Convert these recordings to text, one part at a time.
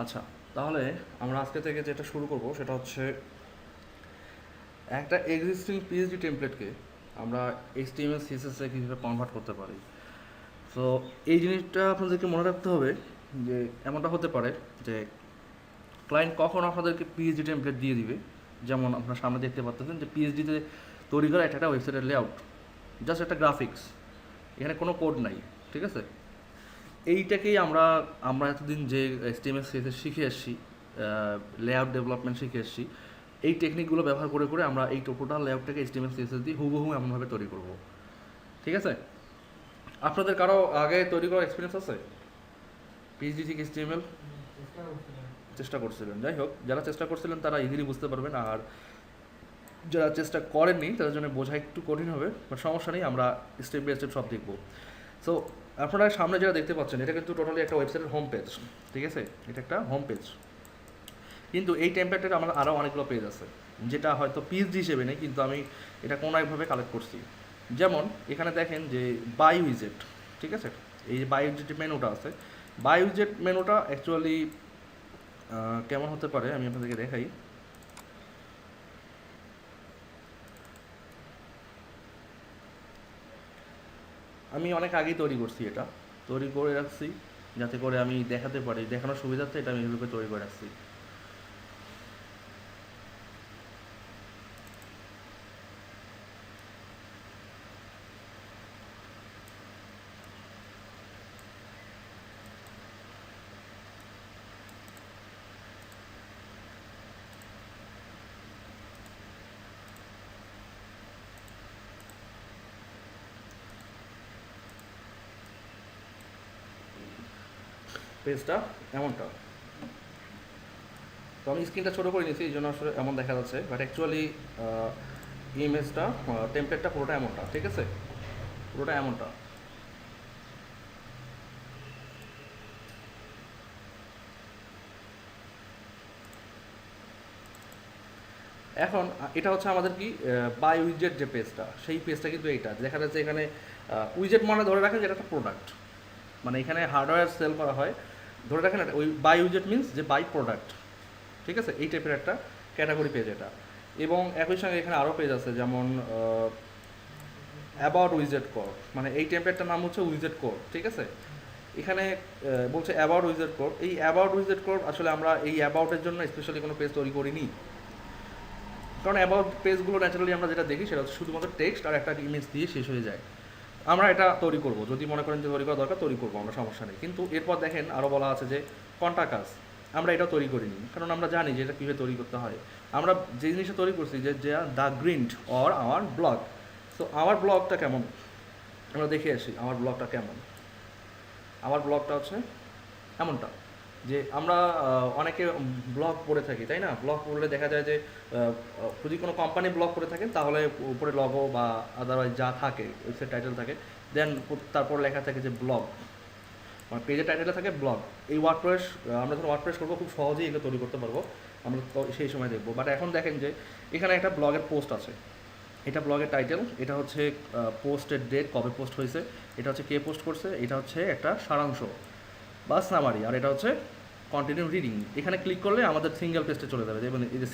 আচ্ছা, তাহলে আমরা আজকে থেকে যেটা শুরু করব সেটা হচ্ছে একটা এক্সিস্টিং পিএইচডি টেমপ্লেটকে আমরা এইচটিএমএল সিএসএস এ কীভাবে কনভার্ট করতে পারি। সো এই জিনিসটা আপনাদেরকে মনে রাখতে হবে যে এমনটা হতে পারে যে ক্লায়েন্ট কখন আপনাদেরকে পিএইচডি টেমপ্লেট দিয়ে দিবে। যেমন আপনার সামনে দেখতে পাচ্ছেন যে পিএইচডিতে তৈরি করা একটা ওয়েবসাইটের লেআউট, জাস্ট একটা গ্রাফিক্স, এখানে কোনো কোড নাই, ঠিক আছে। এইটাকেই আমরা আমরা এতদিন যে এইচটিএমএল সিএসএস শিখে এসেছি, লেআউট ডেভেলপমেন্ট শিখে এসেছি, এই টেকনিকগুলো ব্যবহার করে করে আমরা এই টোটাল লেআউটটাকে এইচটিএমএল সিএসএস দিয়ে হুবহু এমনভাবে তৈরি করব, ঠিক আছে। আপনাদের কারো আগে তৈরি করার এক্সপিরিয়েন্স আছে পিএইচডি থেকে এইচটিএমএল? চেষ্টা করছিলেন, যাই হোক, যারা চেষ্টা করছিলেন তারা ইজিলি বুঝতে পারবেন, আর যারা চেষ্টা করেননি তাদের জন্য বোঝা একটু কঠিন হবে, বাট সমস্যা নেই, আমরা স্টেপ বাই স্টেপ সব দেখবো। সো আপনারা সামনে যারা দেখতে পাচ্ছেন এটা কিন্তু টোটালি একটা ওয়েবসাইটের হোম পেজ, ঠিক আছে, এটা একটা হোম পেজ। কিন্তু এই টেমপ্লেটের আমার আরও অনেকগুলো পেজ আছে যেটা হয়তো পিএইচডি হিসেবে নেই, কিন্তু আমি এটা কোনো একভাবে কালেক্ট করছি। যেমন এখানে দেখেন যে বাই উইজেট, ঠিক আছে, এই যে বাই উইজেট মেনুটা আছে, বাই উইজেট মেনুটা অ্যাকচুয়ালি কেমন হতে পারে আমি আপনাদেরকে দেখাই। আমি অনেক আগেই তৈরি করছি, এটা তৈরি করে রাখছি যাতে করে আমি দেখাতে পারি, দেখানোর সুবিধার্থে এটা আমি এভাবে তৈরি করে রাখছি। পেজটা এমনটা, তো আমি স্ক্রিনটা ছোটো করে নিয়েছি এই জন্য আসলে এমন দেখা যাচ্ছে, বাট অ্যাকচুয়ালি ইমেজটা টেমপ্লেটটা পুরোটা এমনটা, ঠিক আছে, পুরোটা এমনটা। এখন এটা হচ্ছে আমাদের কি বাই উইজেট যে পেজটা, সেই পেজটা কিন্তু এইটা দেখা যাচ্ছে। এখানে উইজেট মানে ধরে রাখেন যে এটা একটা প্রোডাক্ট, মানে এখানে হার্ডওয়্যার সেল করা হয়, ধরে রাখেন ওই বাই উইজেট মিনস যে বাই প্রোডাক্ট, ঠিক আছে, এই টাইপের একটা ক্যাটাগরি পেজ এটা। এবং একই সঙ্গে এখানে আরও পেজ আছে, যেমন অ্যাবাউট উইজেট কোর, মানে এই টেমপ্লেটটার নাম হচ্ছে উইজেট কোর, ঠিক আছে। এখানে বলছে অ্যাবাউট উইজেট কোর, এই অ্যাবাউট উইজেট কোর আসলে আমরা এই অ্যাবাউটের জন্য স্পেশালি কোনো পেজ তৈরি করিনি, কারণ অ্যাবাউট পেজগুলো ন্যাচারালি আমরা যেটা দেখি সেটা শুধুমাত্র টেক্সট আর একটা ইমেজ দিয়ে শেষ হয়ে যায়। আমরা এটা তৈরি করব, যদি মনে করেন যে তৈরি করা দরকার তৈরি করবো, আমরা সমস্যা নেই। কিন্তু এরপর দেখেন আরও বলা আছে যে কন্টাকাস, আমরা এটা তৈরি করিনি কারণ আমরা জানি যে এটা কীভাবে তৈরি করতে হয়। আমরা যে জিনিসটা তৈরি করছি যে the Grint or hour blog. So আমার ব্লগটা কেমন আমরা দেখে আসি, আমার ব্লগটা কেমন। আমার ব্লগটা হচ্ছে এমনটা, যে আমরা অনেকে ব্লগ পড়ে থাকি, তাই না, ব্লগ পড়লে দেখা যায় যে যদি কোনো কোম্পানি ব্লগ করে থাকেন তাহলে উপরে লগো বা আদারওয়াইজ যা থাকে ওয়েবসাইট টাইটেল থাকে, দেন তারপর লেখা থাকে যে ব্লগ, মানে পেজের টাইটেলে থাকে ব্লগ। এই ওয়ার্ডপ্রেস আমরা যখন ওয়ার্ডপ্রেস করবো খুব সহজেই এগুলো তৈরি করতে পারবো, আমরা তো সেই সময় দেখবো। বাট এখন দেখেন যে এখানে একটা ব্লগের পোস্ট আছে, এটা ব্লগের টাইটেল, এটা হচ্ছে পোস্টের ডেট, কবে পোস্ট হয়েছে, এটা হচ্ছে কে পোস্ট করছে, এটা হচ্ছে একটা সারাংশ বা সামারি, আর এটা হচ্ছে কন্টিনিউ রিডিং। এখানে ক্লিক করলে আমাদের সিঙ্গেল পেজে চলে যাবে, এবং এই যে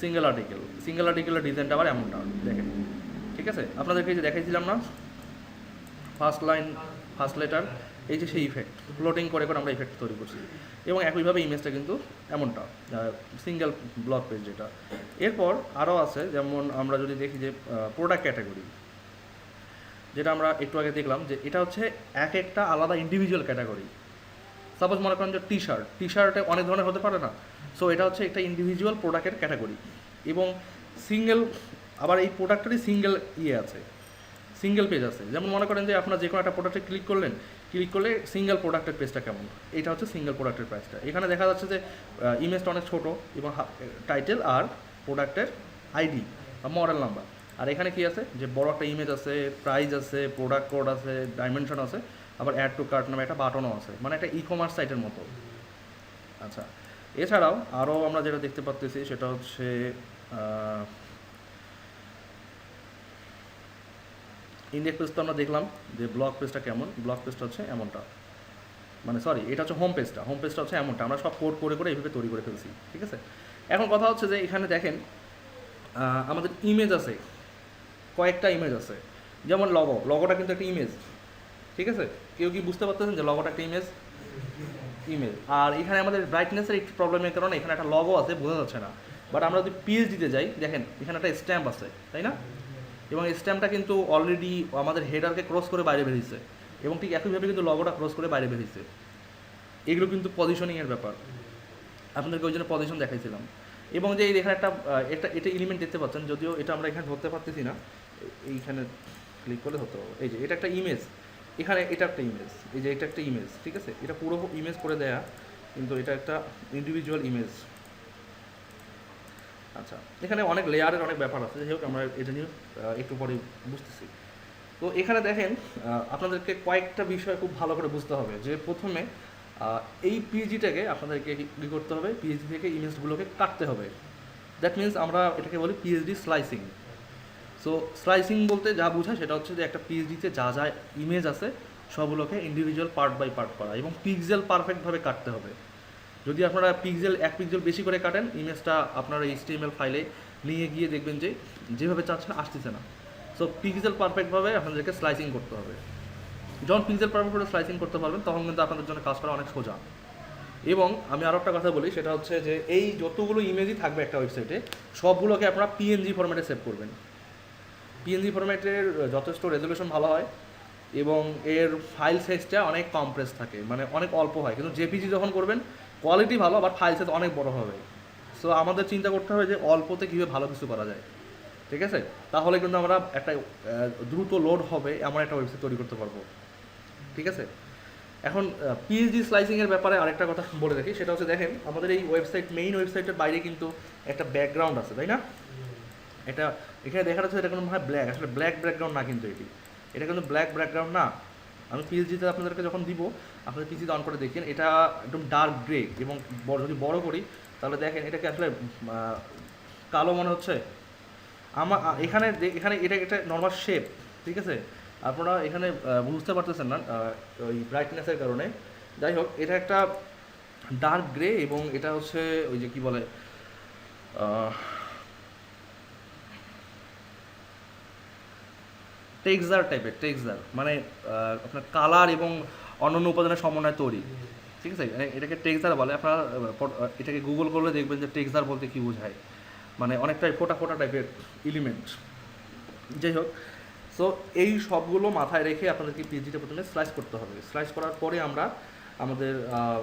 সিঙ্গেল আর্টিকেলের ডিজাইনটা আবার এমনটা দেখেন, ঠিক আছে। আপনাদেরকে যে দেখাইছিলাম না ফার্স্ট লাইন ফার্স্ট লেটার, এই যে সেই ইফেক্ট ফ্লোটিং করে করে আমরা ইফেক্ট তৈরি করছি। এবং একইভাবে ইমেজটা কিন্তু এমনটা সিঙ্গেল ব্লগ পেজ যেটা। এরপর আরও আছে, যেমন আমরা যদি দেখি যে প্রোডাক্ট ক্যাটাগরি, যেটা আমরা একটু আগে দেখলাম যে এটা হচ্ছে এক একটা আলাদা ইন্ডিভিজুয়াল ক্যাটাগরি। সাপোজ মনে করেন যে টি শার্টে অনেক ধরনের হতে পারে না, সো এটা হচ্ছে একটা ইন্ডিভিজুয়াল প্রোডাক্টের ক্যাটাগরি। এবং সিঙ্গেল, আবার এই প্রোডাক্টেরই সিঙ্গেল আছে, সিঙ্গেল পেজ আছে। যেমন মনে করেন যে আপনার যে কোনো একটা প্রোডাক্টে ক্লিক করলে সিঙ্গেল প্রোডাক্টের পেজটা কেমন, এটা হচ্ছে সিঙ্গেল প্রোডাক্টের পেজটা। এখানে দেখা যাচ্ছে যে ইমেজটা অনেক ছোটো, এবং টাইটেল আর প্রোডাক্টের আইডি বা মডেল নাম্বার। আর এখানে কি আছে যে বড় একটা ইমেজ আছে, প্রাইস আছে, প্রোডাক্ট কোড আছে, ডাইমেনশন আছে, আবার অ্যাড টু কার্ট নামে একটা বাটনও আছে, মানে একটা ই কমার্স সাইটের মতো। আচ্ছা, এছাড়াও আরও আমরা যেটা দেখতে পাচ্তেছি সেটা হচ্ছে ইন্ডেক্স পেজ, তো আমরা দেখলাম যে ব্লগ পেজটা কেমন, ব্লগ পেজটা হচ্ছে এমনটা। মানে সরি, এটা হচ্ছে হোম পেজটা হচ্ছে এমনটা, আমরা সব কোড করে করে এইভাবে তৈরি করে ফেলছি, ঠিক আছে। এখন কথা হচ্ছে যে এখানে দেখেন আমাদের ইমেজ আছে, কয়েকটা ইমেজ আছে, যেমন লগোটা কিন্তু একটা ইমেজ, ঠিক আছে। কেউ কি বুঝতে পারতেছেন যে লগোটা একটা ইমেজ? আর এখানে আমাদের ব্রাইটনেসের একটু প্রবলেমের কারণে এখানে একটা লগো আছে, বোঝা যাচ্ছে না। বাট আমরা যদি পিএইচ দিতে যাই, দেখেন এখানে একটা স্ট্যাম্প আছে, তাই না? এবং এই স্ট্যাম্পটা কিন্তু অলরেডি আমাদের হেডারকে ক্রস করে বাইরে বেরিয়েছে, এবং ঠিক একইভাবে কিন্তু লগোটা ক্রস করে বাইরে বেরিয়েছে। এগুলো কিন্তু পজিশনিংয়ের ব্যাপার, আপনাদেরকে ওই জন্য পজিশন দেখাইছিলাম। এবং যে এখানে এটা এলিমেন্ট দেখতে পাচ্ছেন, যদিও এটা আমরা এখানে ধরতে পারতেছি না, এইখানে ক্লিক করলে ধরতে পারবো। এই যে এটা একটা ইমেজ, এখানে এটা একটা ইমেজ, এই যে এটা একটা ইমেজ, ঠিক আছে। এটা পুরো ইমেজ করে দেয়া, কিন্তু এটা একটা ইন্ডিভিজুয়াল ইমেজ। আচ্ছা, এখানে অনেক লেয়ারের অনেক ব্যাপার আছে, যাই হোক আমরা এটা নিয়ে একটু পরে বুঝতেছি। তো এখানে দেখেন আপনাদেরকে কয়েকটা বিষয় খুব ভালো করে বুঝতে হবে। যে প্রথমে এই পিএইচডিটাকে আপনাদেরকে কী করতে হবে, পিএইচডি থেকে ইমেজগুলোকে কাটতে হবে। দ্যাট মিনস আমরা এটাকে বলি পিএইচডি স্লাইসিং। সো স্লাইসিং বলতে যা বোঝায় সেটা হচ্ছে যে একটা পিএইচডিতে যা যা ইমেজ আছে সবগুলোকে ইন্ডিভিজুয়াল পার্ট বাই পার্ট করা, এবং পিক্সেল পারফেক্টভাবে কাটতে হবে। যদি আপনারা এক পিক্সেল বেশি করে কাটেন, ইমেজটা আপনারা এইচটিএমএল ফাইলে নিয়ে গিয়ে দেখবেন যে যেভাবে চাচ্ছেন আসতেছে না। সো পিক্সেল পারফেক্টভাবে আপনাদেরকে স্লাইসিং করতে হবে। যখন পিক্সেল পারফেক্টভাবে স্লাইসিং করতে পারবেন তখন কিন্তু আপনাদের জন্য কাজ করা অনেক সোজা। এবং আমি আরও একটা কথা বলি, সেটা হচ্ছে যে এই যতগুলো ইমেজই থাকবে একটা ওয়েবসাইটে, সবগুলোকে আপনারা পিএনজি ফরম্যাটে সেভ করবেন। পিএনজি ফরম্যাটের যথেষ্ট রেজলিউশন ভালো হয়, এবং এর ফাইল সাইজটা অনেক কমপ্রেস থাকে, মানে অনেক অল্প হয়। কিন্তু জেপিজি যখন করবেন কোয়ালিটি ভালো, আবার ফাইল সাইজ অনেক বড় হবে। সো আমাদের চিন্তা করতে হবে যে অল্পতে কীভাবে ভালো কিছু করা যায়, ঠিক আছে। তাহলে কিন্তু আমরা একটা দ্রুত লোড হবে এমন একটা ওয়েবসাইট তৈরি করতে পারবো, ঠিক আছে। এখন পিএইচডি স্লাইসিংয়ের ব্যাপারে আরেকটা কথা বলে রাখি, সেটা হচ্ছে দেখেন আমাদের এই মেইন ওয়েবসাইটের বাইরে কিন্তু একটা ব্যাকগ্রাউন্ড আছে, তাই না? এটা এখানে দেখা যাচ্ছে এটা কোনো মনে হয় ব্ল্যাক, আসলে ব্ল্যাক ব্যাকগ্রাউন্ড না, কিন্তু এটা কিন্তু ব্ল্যাক ব্যাকগ্রাউন্ড না। আমি পিএইচডিতে আপনাদেরকে যখন দিব, আপনাদের পিসিতে অন করে দেখেন, এটা একদম ডার্ক গ্রে, এবং যদি বড় করি তাহলে দেখেন এটাকে আসলে কালো মনে হচ্ছে। এখানে এটা নর্মাল শেপ, ঠিক আছে। আপনারা এখানে বুঝতে পারতেছেন না ওই ব্রাইটনেসের কারণে। যাই হোক, এটা একটা ডার্ক গ্রে, এবং এটা হচ্ছে ওই যে কি বলে টেক্সচার মানে আপনার কালার এবং অন্যান্য উপাদানের সমন্বয়ে তৈরি, ঠিক আছে। এটাকে টেক্সচার বলে। আপনারা এটাকে গুগল করলে দেখবেন যে টেক্সচার বলতে কী বোঝায়, মানে অনেকটাই ফোটা ফোটা টাইপের এলিমেন্ট। যাই হোক, সো এই সবগুলো মাথায় রেখে আপনাদেরকে পিএইচডিটা প্রথমে স্লাইস করতে হবে। স্লাইস করার পরে আমরা আমাদের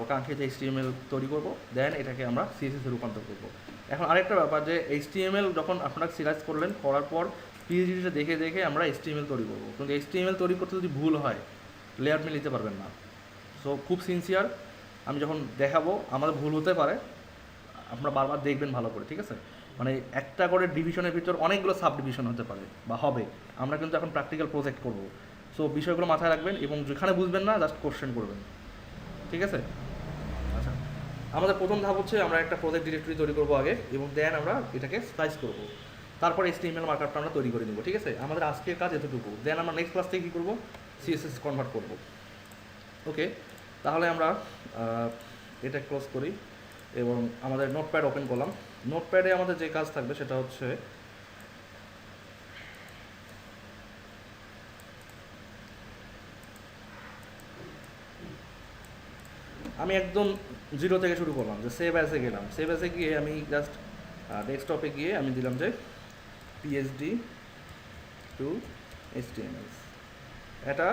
কাঙ্ক্ষিত এইচটিএমএল তৈরি করব, দেন এটাকে আমরা সিএসএসে রূপান্তর করব। এখন আরেকটা ব্যাপার, যে এইচটিএমএল যখন আপনারা স্লাইস করলেন, করার পর পিএইচডিটা দেখে দেখে আমরা এইচটিএমএল তৈরি করব। কিন্তু এইচটিএমএল তৈরি করতে যদি ভুল হয়, লেআউট নিতে পারবেন না। সো খুব সিনসিয়ার, আমি যখন দেখাবো আমাদের ভুল হতে পারে, আপনারা বারবার দেখবেন ভালো করে, ঠিক আছে। মানে একটা করে ডিভিশনের ভিতর অনেকগুলো সাব ডিভিশন হতে পারে বা হবে। আমরা কিন্তু এখন প্র্যাকটিক্যাল প্রজেক্ট করব। সো বিষয়গুলো মাথায় রাখবেন, এবং যেখানে বুঝবেন না জাস্ট কোশ্চেন করবেন, ঠিক আছে। আচ্ছা, আমাদের প্রথম ধাপ হচ্ছে আমরা একটা প্রজেক্ট ডিরেক্টরি তৈরি করবো আগে, এবং দেন আমরা এটাকে স্লাইস করব। তারপর HTML মার্কআপটা আমরা তৈরি করে নেব, ঠিক আছে। আমাদের আজকের কাজ এতটুকু। দেন আমরা নেক্সট ক্লাস থেকে কী করবো, CSS কনভার্ট করব। ওকে, তাহলে আমরা এটা ক্লোজ করি, এবং আমাদের নোটপ্যাড ওপেন করলাম। নোটপ্যাডে আমাদের যে কাজ থাকবে সেটা হচ্ছে আমি একদম জিরো থেকে শুরু করলাম, যে সেভ অ্যাসে গেলাম। সেভ অ্যাসে গিয়ে আমি জাস্ট ডেস্কটপে গিয়ে আমি দিলাম যে PhD টু HTML, এটা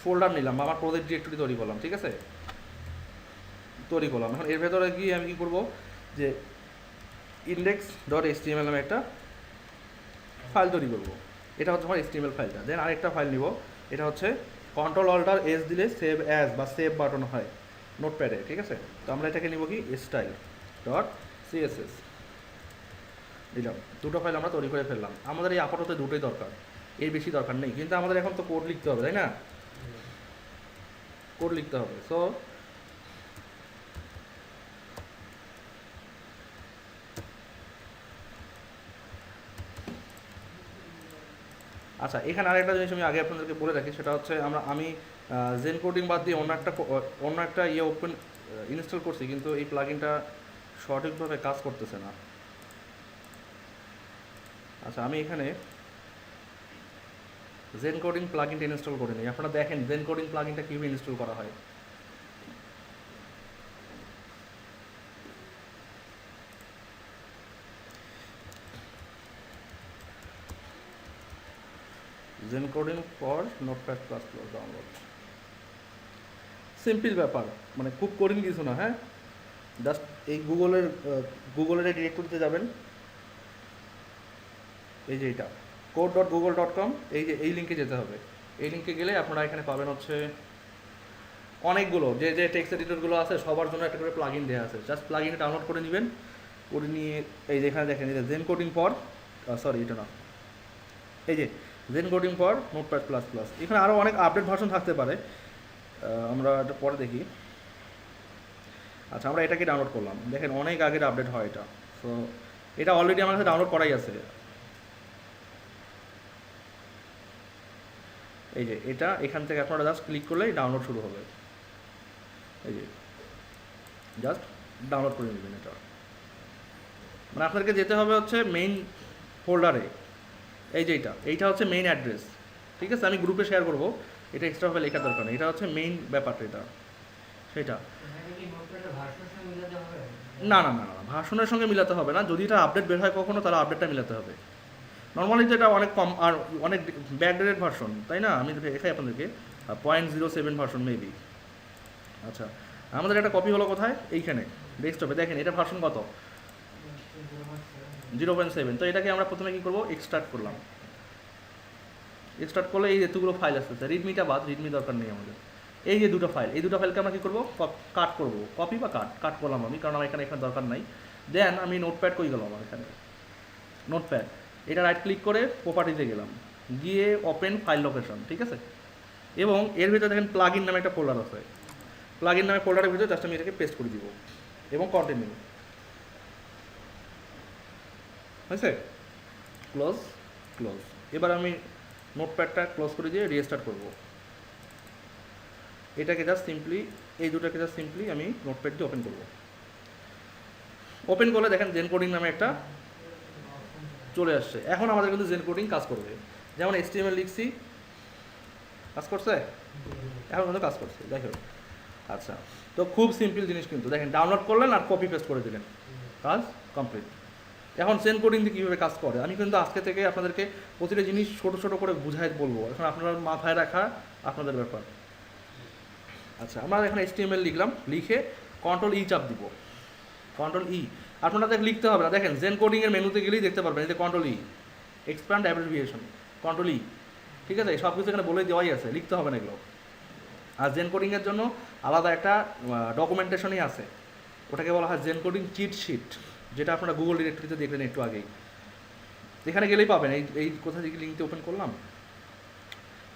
ফোল্ডার নিলাম, আমার প্রজেক্ট ডিরেক্টরি তৈরি করলাম, ঠিক আছে। তৈরি করলাম। এখন এর ভেতরে গিয়ে আমি কী করবো, যে index.html নামে একটা ফাইল তৈরি করবো। এটা হচ্ছে আমার HTML ফাইলটা। দেন আরেকটা ফাইল নিব, এটা হচ্ছে Ctrl-Alt-S দিলে সেভ অ্যাজ বা সেভ বাটন হয় নোটপ্যাডে, ঠিক আছে। তো আমরা এটাকে নিব কি, style.css দিলাম। দুটো ফাইল আমরা তৈরি করে ফেললাম। আমাদের এই আপাতত দুটোই দরকার, এর বেশি দরকার নেই। কিন্তু আমাদের এখন তো কোড লিখতে হবে, তাই না? কোড লিখতে হবে। সো আচ্ছা, এখানে আরেকটা জিনিস আমি আগে আপনাদেরকে বলে রাখি, সেটা হচ্ছে আমি জেন কোডিং বাদ দিয়ে অন্য একটা ইয়ে ওপেন ইনস্টল করছি, কিন্তু এই প্লাগইনটা সঠিকভাবে কাজ করতেছে না। আচ্ছা, আমি এখানে জেন কোডিং প্লাগইনটা ইনস্টল করে নিই। আপনারা দেখেন জেন কোডিং প্লাগইনটা কীভাবে ইনস্টল করা হয়। Zen coding for Notepad plus plus download, simple ব্যাপার, মানে খুব কঠিন কিছু না। হ্যাঁ, জাস্ট এই গুগলের ডিরেক্টরিতে যাবেন, এই যে এটা code.google.com, এই যে এই লিঙ্কে যেতে হবে। এই লিঙ্কে গেলে আপনারা এখানে পাবেন হচ্ছে অনেকগুলো যে যে টেক্সট এডিটরগুলো আছে সবার জন্য একটা করে প্লাগইন দেওয়া আছে। জাস্ট প্লাগইনটা ডাউনলোড করে নেবেন, করে নিয়ে এই যে এখানে দেখেন, এটা জেন কোডিং ফর, সরি এটা না, এই যে Zen coding for Notepad plus plus. এখানে আরও অনেক আপডেট ভার্সন থাকতে পারে, আমরা এটা পরে দেখি। আচ্ছা, আমরা এটাকে ডাউনলোড করলাম, দেখেন অনেক আগের আপডেট হয় এটা। সো এটা অলরেডি আমার কাছে ডাউনলোড করাই আছে। এই যে এটা, এখান থেকে আপনারা জাস্ট ক্লিক করলেই ডাউনলোড শুরু হবে। এই যে জাস্ট ডাউনলোড করে নেবেন এটা। মানে আপনাদেরকে যেতে হবে হচ্ছে মেইন ফোল্ডারে, এই যে এইটা হচ্ছে মেইন অ্যাড্রেস, ঠিক আছে? আমি গ্রুপে শেয়ার করবো, এটা এক্সট্রাভাবে লেখার দরকার নেই। এটা হচ্ছে মেইন ব্যাপারটা, এটা সেটা না না না না, ভার্সনের সঙ্গে মিলাতে হবে না। যদি এটা আপডেট বের হয় কখনো, তাহলে আপডেটটা মিলাতে হবে। নর্মালি তো এটা অনেক কম আর অনেক ব্যাকডেটেড ভার্সন, তাই না? আমি দেখাই আপনাদেরকে 0.07 ভার্সন মেবি। আচ্ছা, আমাদের একটা কপি হলো কোথায়? এইখানে ডেস্কটপে। দেখেন এটা ভার্সন কত? 0.7। তো এটাকে আমরা প্রথমে কী করবো? এক্সট্রাক্ট করলাম। এক্সট্রাক্ট করলে এই এতগুলো ফাইল আসতেছে, রিডমিটা বাদ, রিডমি দরকার নেই আমাদের। এই যে দুটো ফাইল, এই দুটো ফাইলকে আমরা কী করবো? কাট করবো, কপি বা কাট করলাম আমি, কারণ আমার এখানে দরকার নাই। দেন আমি নোটপ্যাড কই গেলাম, আমার এখানে নোটপ্যাড, এটা রাইট ক্লিক করে প্রপার্টিতে গেলাম, গিয়ে ওপেন ফাইল লোকেশন, ঠিক আছে? এবং এর ভিতরে দেখেন প্লাগইন নামে একটা ফোল্ডার আছে। প্লাগইন নামে ফোল্ডারের ভিতরে জাস্ট আমি এটাকে পেস্ট করে দিব এবং কন্টিনিউ, হয়েছে? Close close. এবার আমি নোটপ্যাডটা ক্লোজ করে দিয়ে রিস্টার্ট করব। এটাকে জাস্ট সিম্পলি, এই দুটাকে জাস্ট সিম্পলি আমি নোটপ্যাড দিয়ে ওপেন করব। ওপেন করলে দেখেন জেন কোডিং নামে একটা চলে আসছে। এখন আমাদের কিন্তু জেন কোডিং কাজ করবে। যেমন HTML লিখছি, কাজ করছে, এখন কিন্তু কাজ করছে, দেখো। আচ্ছা, তো খুব সিম্পল জিনিস কিন্তু, দেখেন ডাউনলোড করলেন আর কপি পেস্ট করে দিলেন, কাজ কমপ্লিট। এখন জেন কোডিং দিয়ে কীভাবে কাজ করে আমি কিন্তু আজকে থেকে আপনাদেরকে প্রতিটা জিনিস ছোটো ছোটো করে বুঝাই বলবো। এখন আপনারা মাথায় রাখা আপনাদের ব্যাপার। আচ্ছা, আমরা এখানে HTML লিখলাম, লিখে Ctrl-E চাপ দিব। Ctrl-E আপনাদের লিখতে হবে না, দেখেন জেন কোডিংয়ের মেনুতে গেলেই দেখতে পারবেন, এই যে Ctrl-E, এক্সপ্যান্ড অ্যাব্রিভিয়েশন, Ctrl-E, ঠিক আছে? সব কিছু এখানে বলে দেওয়াই আছে, লিখতে হবে না এগুলো। আর জেন কোডিংয়ের জন্য আলাদা একটা ডকুমেন্টেশনই আছে, ওটাকে বলা হয় জেন কোডিং চিট শিট, যেটা আপনারা গুগল ডিরেক্টরিতে দেখলেন একটু আগেই। এখানে গেলেই পাবেন, এই কোথা থেকে লিঙ্কটি ওপেন করলাম,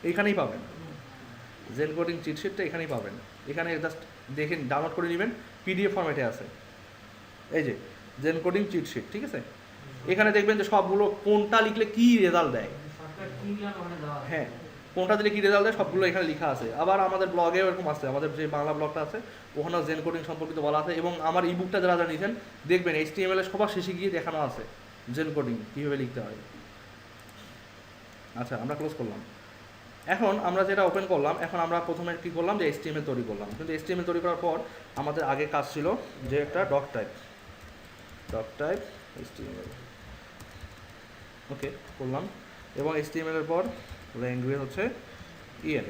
এইখানেই পাবেন জেন কোডিং চিট শিটটা, এখানেই পাবেন। এখানে জাস্ট দেখেন, ডাউনলোড করে নেবেন, PDF ফরম্যাটে আছে, এই যে জেন কোডিং চিট শিট, ঠিক আছে? এখানে দেখবেন যে সবগুলো কোনটা লিখলে কী রেজাল্ট দেয়, হ্যাঁ, কোনটা দিলে কী রেজাল্ট দেয় সবগুলো এখানে লেখা আছে। আবার আমাদের ব্লগেও এরকম আছে, আমাদের যে বাংলা ব্লগটা আছে ওখানেও জেন কোডিং সম্পর্কিত বলা আছে। এবং আমার ইবুকটা যারা যারা নিয়েছেন দেখবেন HTML এর সবার শেষে গিয়ে দেখানো আছে জেন কোডিং কীভাবে লিখতে হয়। আচ্ছা, আমরা ক্লোজ করলাম। এখন আমরা যেটা ওপেন করলাম, এখন আমরা প্রথমে কী করলাম, যে HTML তৈরি করলাম। কিন্তু HTML তৈরি করার পর আমাদের আগে কাজ ছিল যে একটা ডক টাইপ HTML, ওকে করলাম। এবং HTML এর পর ল্যাঙ্গুয়েজ হচ্ছে EN।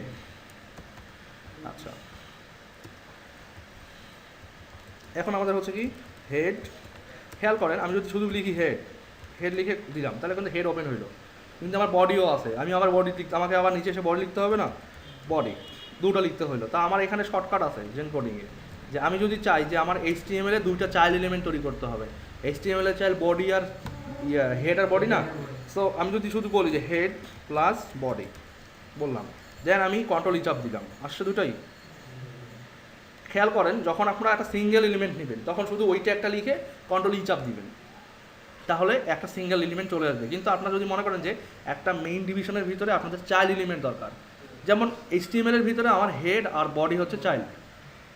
আচ্ছা, এখন আমাদের হচ্ছে কি হেড, খেয়াল করেন আমি যদি শুধু লিখি হেড লিখে দিলাম, তাহলে কিন্তু হেড ওপেন হইলো, কিন্তু আমার বডিও আছে, আমি আবার বডি লিখতে, আমাকে আবার নিচে এসে বডি লিখতে হবে না, বডি দুটো লিখতে হইলো। তা আমার এখানে শর্টকাট আছে জেন কোডিংয়ে, যে আমি যদি চাই যে আমার HTML এ দুইটা চাইল্ড এলিমেন্ট তৈরি করতে হবে, HTML এর চাইল্ড বডি আর হেড আর বডি না। সো আমি যদি শুধু বলি যে হেড প্লাস বডি বললাম, দেন আমি Ctrl-E চাপ দিলাম, আসছে দুটাই। খেয়াল করেন যখন আপনারা একটা সিঙ্গেল এলিমেন্ট নেবেন তখন শুধু ওইটা একটা লিখে Ctrl-E চাপ দিবেন, তাহলে একটা সিঙ্গেল এলিমেন্ট চলে আসবে। কিন্তু আপনারা যদি মনে করেন যে একটা মেইন ডিভিশনের ভিতরে আপনাদের চাইল্ড এলিমেন্ট দরকার, যেমন HTML এর ভিতরে আমার হেড আর বডি হচ্ছে চাইল্ড,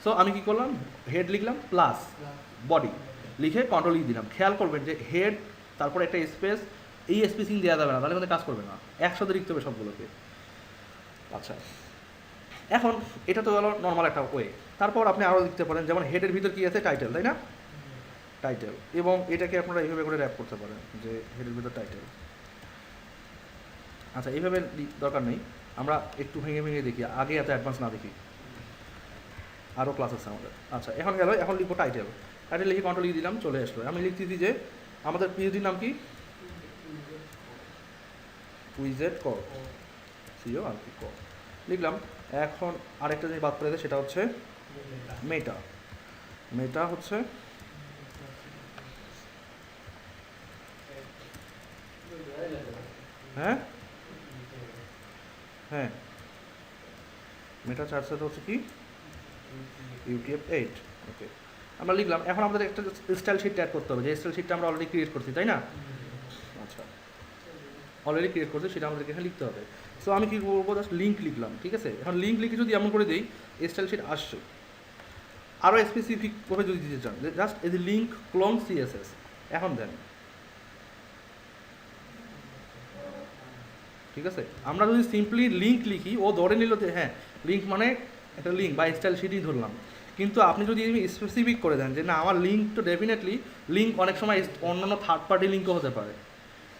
সো আমি কি করলাম, হেড লিখলাম প্লাস বডি লিখে কন্ট্রোল দিলাম। খেয়াল করবেন যে হেড তারপর একটা স্পেস, এই স্পেসিং দেওয়া যাবে না, তাহলে কিন্তু কাজ করবে না, একসাথে লিখতে হবে সবগুলোকে। আচ্ছা, এখন এটা তো হলো নর্মাল একটা ওয়ে। তারপর আপনি আরও লিখতে পারেন, যেমন হেডের ভিতর কী আছে, টাইটেল, তাই না, টাইটেল, এবং এটাকে আপনারা এইভাবে করে র্যাপ করতে পারেন যে হেডের ভিতর টাইটেল। আচ্ছা, এইভাবে দরকার নেই, আমরা একটু ভেঙে ভেঙে দেখি, আগে এত অ্যাডভান্স না দেখি, আরও ক্লাস আছে আমাদের। আচ্ছা, এখন গেল, এখন লিখবো টাইটেল, টাইটেল লিখে কন্ট্রোল দিলাম, চলে আসলো। আমি লিখতেছি যে আমাদের পিএইচডির নাম কি, উইজেট কর, সিও আর কি কর লিখলাম। এখন আরেকটা জিনিস বাদ পড়ে যায়, সেটা হচ্ছে মেটা। মেটা হচ্ছে হ্যাঁ হ্যাঁ মেটা চার্জটা হচ্ছে কি, UTF-8। ওকে, আমরা লিখলাম। এখন আমাদের একটা স্টাইল শিট অ্যাড করতে হবে, যে স্টাইল শিটটা আমরা অলরেডি ক্রিয়েট করছি, তাই না? আচ্ছা, অলরেডি ক্রিয়েট করছি, সেটা আমাদেরকে এখানে লিখতে হবে। সো আমি কী করবো, জাস্ট লিঙ্ক লিখলাম, ঠিক আছে? এখন লিঙ্ক লিখে যদি এমন করে দিই, স্টাইল শিট আসছে। আরও স্পেসিফিকভাবে যদি দিতে চান, জাস্ট এই যে লিঙ্ক ক্লোন CSS, এখন দেন, ঠিক আছে? আমরা যদি সিম্পলি লিঙ্ক লিখি, ও ধরে নিল যে হ্যাঁ লিঙ্ক মানে একটা লিঙ্ক বা স্টাইল শিটই ধরলাম। কিন্তু আপনি যদি স্পেসিফিক করে দেন যে না, আমার লিঙ্ক তো ডেফিনেটলি লিঙ্ক অনেক সময় অন্যান্য থার্ড পার্টি লিঙ্কও হতে পারে,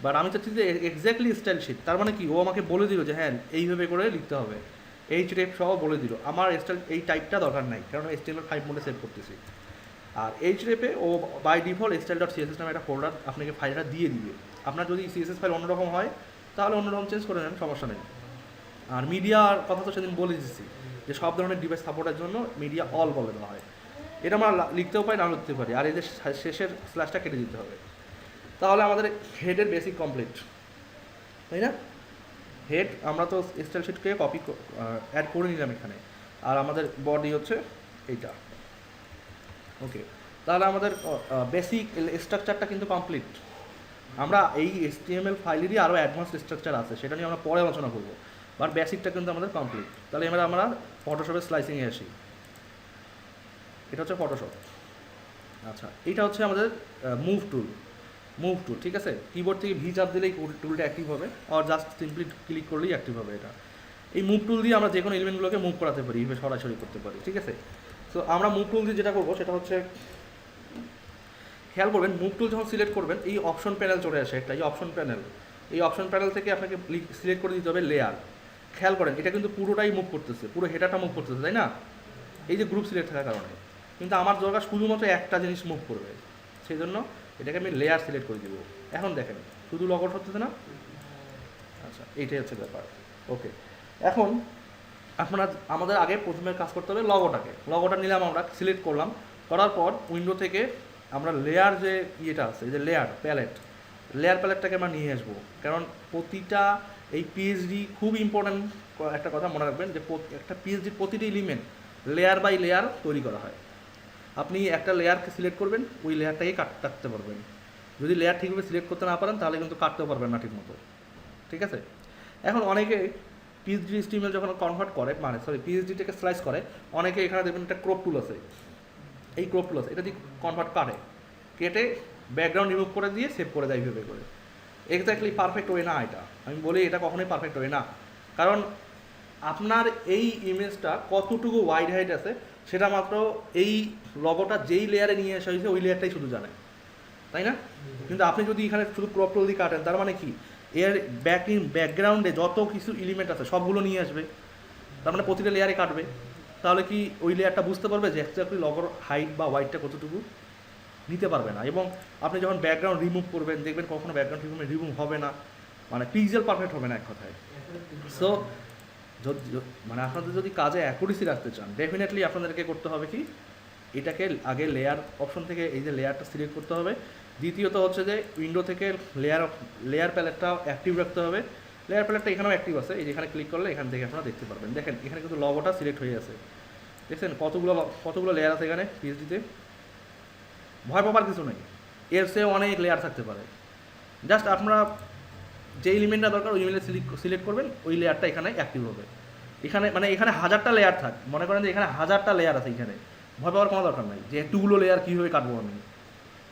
বাট আমি চাচ্ছি যে এক্স্যাক্টলি স্টাইল শিট, তার মানে কি ও আমাকে বলে দিল যে হ্যাঁ এইভাবে করে লিখতে হবে, href সহ বলে দিল। আমার স্টাইল এই টাইপটা দরকার নাই, কারণ HTML5 মোডে সেভ করতেছি। আর href-এ ও বাই ডিফল্ট style.css নামে একটা ফোল্ডার আপনাকে ফাইলটা দিয়ে দিবে। আপনার যদি CSS ফাইল অন্যরকম হয় তাহলে অন্যরকম চেঞ্জ করে নেন, সমস্যা নেই। আর মিডিয়ার কথা তো সেদিন বলে দিচ্ছি যে সব ধরনের ডিভাইস সাপোর্টের জন্য মিডিয়া অল বলে দেওয়া হয়। এটা আমরা লিখতেও পারি, নাও লিখতে পারি, আর এই যে শেষের স্ল্যাশটা কেটে দিতে হবে। তাহলে আমাদের হেডের বেসিক কমপ্লিট, তাই না? হেড আমরা তো স্টাইল শিটকে কপি অ্যাড করে নিলাম এখানে, আর আমাদের বডি হচ্ছে এইটা। ওকে, তাহলে আমাদের বেসিক স্ট্রাকচারটা কিন্তু কমপ্লিট। আমরা এই HTML ফাইলেরই আরও অ্যাডভান্স স্ট্রাকচার আছে, সেটা নিয়ে আমরা পরে আলোচনা করবো, বাট বেসিকটা কিন্তু আমাদের কমপ্লিট। তাহলে এবার আমরা ফটোশপের স্লাইসিংয়ে আসি। এটা হচ্ছে ফটোশপ। আচ্ছা, এটা হচ্ছে আমাদের মুভ টুল। মুভ টুল, ঠিক আছে? কিবোর্ড থেকে ভি চাপ দিলেই টুলটা অ্যাক্টিভ হবে, আর জাস্ট সিম্পলি ক্লিক করলেই অ্যাক্টিভ হবে এটা। এই মুভ টুল দিয়ে আমরা যে কোনো এলিমেন্টগুলোকে মুভ করাতে পারি, এইভাবে সরাসরি করতে পারি, ঠিক আছে? সো আমরা মুভ টুল দিয়ে যেটা করবো সেটা হচ্ছে, খেয়াল করবেন মুভ টুল যখন সিলেক্ট করবেন এই অপশন প্যানেল চলে আসে একটা, এই অপশন প্যানেল, এই অপশন প্যানেল থেকে আপনাকে সিলেক্ট করে দিতে হবে লেয়ার। খেয়াল করেন এটা কিন্তু পুরোটাই মুভ করতেছে, পুরো হেডারটা মুভ করতেছে, তাই না? এই যে গ্রুপ সিলেক্ট থাকার কারণে। কিন্তু আমার দরকার শুধুমাত্র একটা জিনিস মুভ করবে, সেই জন্য এটাকে আমি লেয়ার সিলেক্ট করে দিব। এখন দেখেন শুধু লগআউট হচ্ছে না। আচ্ছা, এইটাই হচ্ছে ব্যাপার। ওকে, এখন আপনারা আমাদের আগে প্রথমে কাজ করতে হবে লগোটা নিলাম, আমরা সিলেক্ট করলাম, করার পর উইন্ডো থেকে আমরা লেয়ার যে ইয়েটা আছে, এই যে লেয়ার প্যালেটটাকে আমরা নিয়ে আসবো। কারণ প্রতিটা এই পিএইচডি খুব ইম্পর্ট্যান্ট একটা কথা মনে রাখবেন, যে একটা পিএইচডির প্রতিটি এলিমেন্ট লেয়ার বাই লেয়ার তৈরি করা হয়। আপনি একটা লেয়ারকে সিলেক্ট করবেন, ওই লেয়ারটাকে কাটতে পারবেন। যদি লেয়ার ঠিকভাবে সিলেক্ট করতে না পারেন তাহলে কিন্তু কাটতেও পারবেন না ঠিকমতো, ঠিক আছে? এখন অনেকে পিএইচডি HTML যখন কনভার্ট করে, মানে সরি পিএইচডিটাকে স্লাইস করে, অনেকে এখানে দেখবেন একটা ক্রপ টুল আছে, এই ক্রপ টুল আছে, এটা দিয়ে কনভার্ট কেটে ব্যাকগ্রাউন্ড রিমুভ করে দিয়ে সেভ করে দেয় এইভাবে করে। এক্স্যাক্টলি পারফেক্ট ওয়ে না এটা, আমি বলি এটা কখনোই পারফেক্ট ওয়ে না। কারণ আপনার এই ইমেজটা কতটুকু ওয়াইড হাইট আছে সেটা মাত্র এই লগোটা যেই লেয়ারে নিয়ে আসা হয়েছে ওই লেয়ারটাই শুধু জানে, তাই না? কিন্তু আপনি যদি এখানে শুধু ক্রপ টুল দিয়ে কাটেন, তার মানে কি এর ব্যাকগ্রাউন্ডে যত কিছু এলিমেন্ট আছে সবগুলো নিয়ে আসবে, তার মানে প্রতিটা লেয়ারে কাটবে। তাহলে কি ওই লেয়ারটা বুঝতে পারবে যে অ্যাকচুয়ালি লগোর হাইট বা ওয়াইডটা কতটুকু? নিতে পারবে না। এবং আপনি যখন ব্যাকগ্রাউন্ড রিমুভ করবেন দেখবেন কখনো ব্যাকগ্রাউন্ড রিমুভ হবে না, মানে পিক্সেল পারফেক্ট হবে না এক কথায়। সো মানে আপনাদের যদি কাজে অ্যাকুরেসি রাখতে চান, ডেফিনেটলি আপনাদেরকে করতে হবে কি, এটাকে আগে লেয়ার অপশন থেকে এই যে লেয়ারটা সিলেক্ট করতে হবে। দ্বিতীয়ত হচ্ছে যে উইন্ডো থেকে লেয়ার প্যালেটটা অ্যাক্টিভ রাখতে হবে। লেয়ার প্যালেটটা এখানেও অ্যাক্টিভ আছে, এই যেখানে ক্লিক করলে এখান থেকে আপনারা দেখতে পারবেন। দেখেন এখানে কিন্তু লগোটা সিলেক্ট হয়ে আছে, দেখছেন কতগুলো লেয়ার আছে এখানে পিএইচডিতে। ভয় পাবার কিছু নেই, এর চেয়ে অনেক লেয়ার থাকতে পারে। জাস্ট আপনারা যে এলিমেন্টটা দরকার ওই এলিমেন্টটা সিলেক্ট করবেন, ওই লেয়ারটা এখানে অ্যাক্টিভ হবে। এখানে মানে এখানে হাজারটা লেয়ার থাক, মনে করেন যে এখানে হাজারটা লেয়ার আছে, এখানে ভয় পাওয়ার কোনো দরকার নাই যে এতগুলো লেয়ার কীভাবে কাটবো আমি,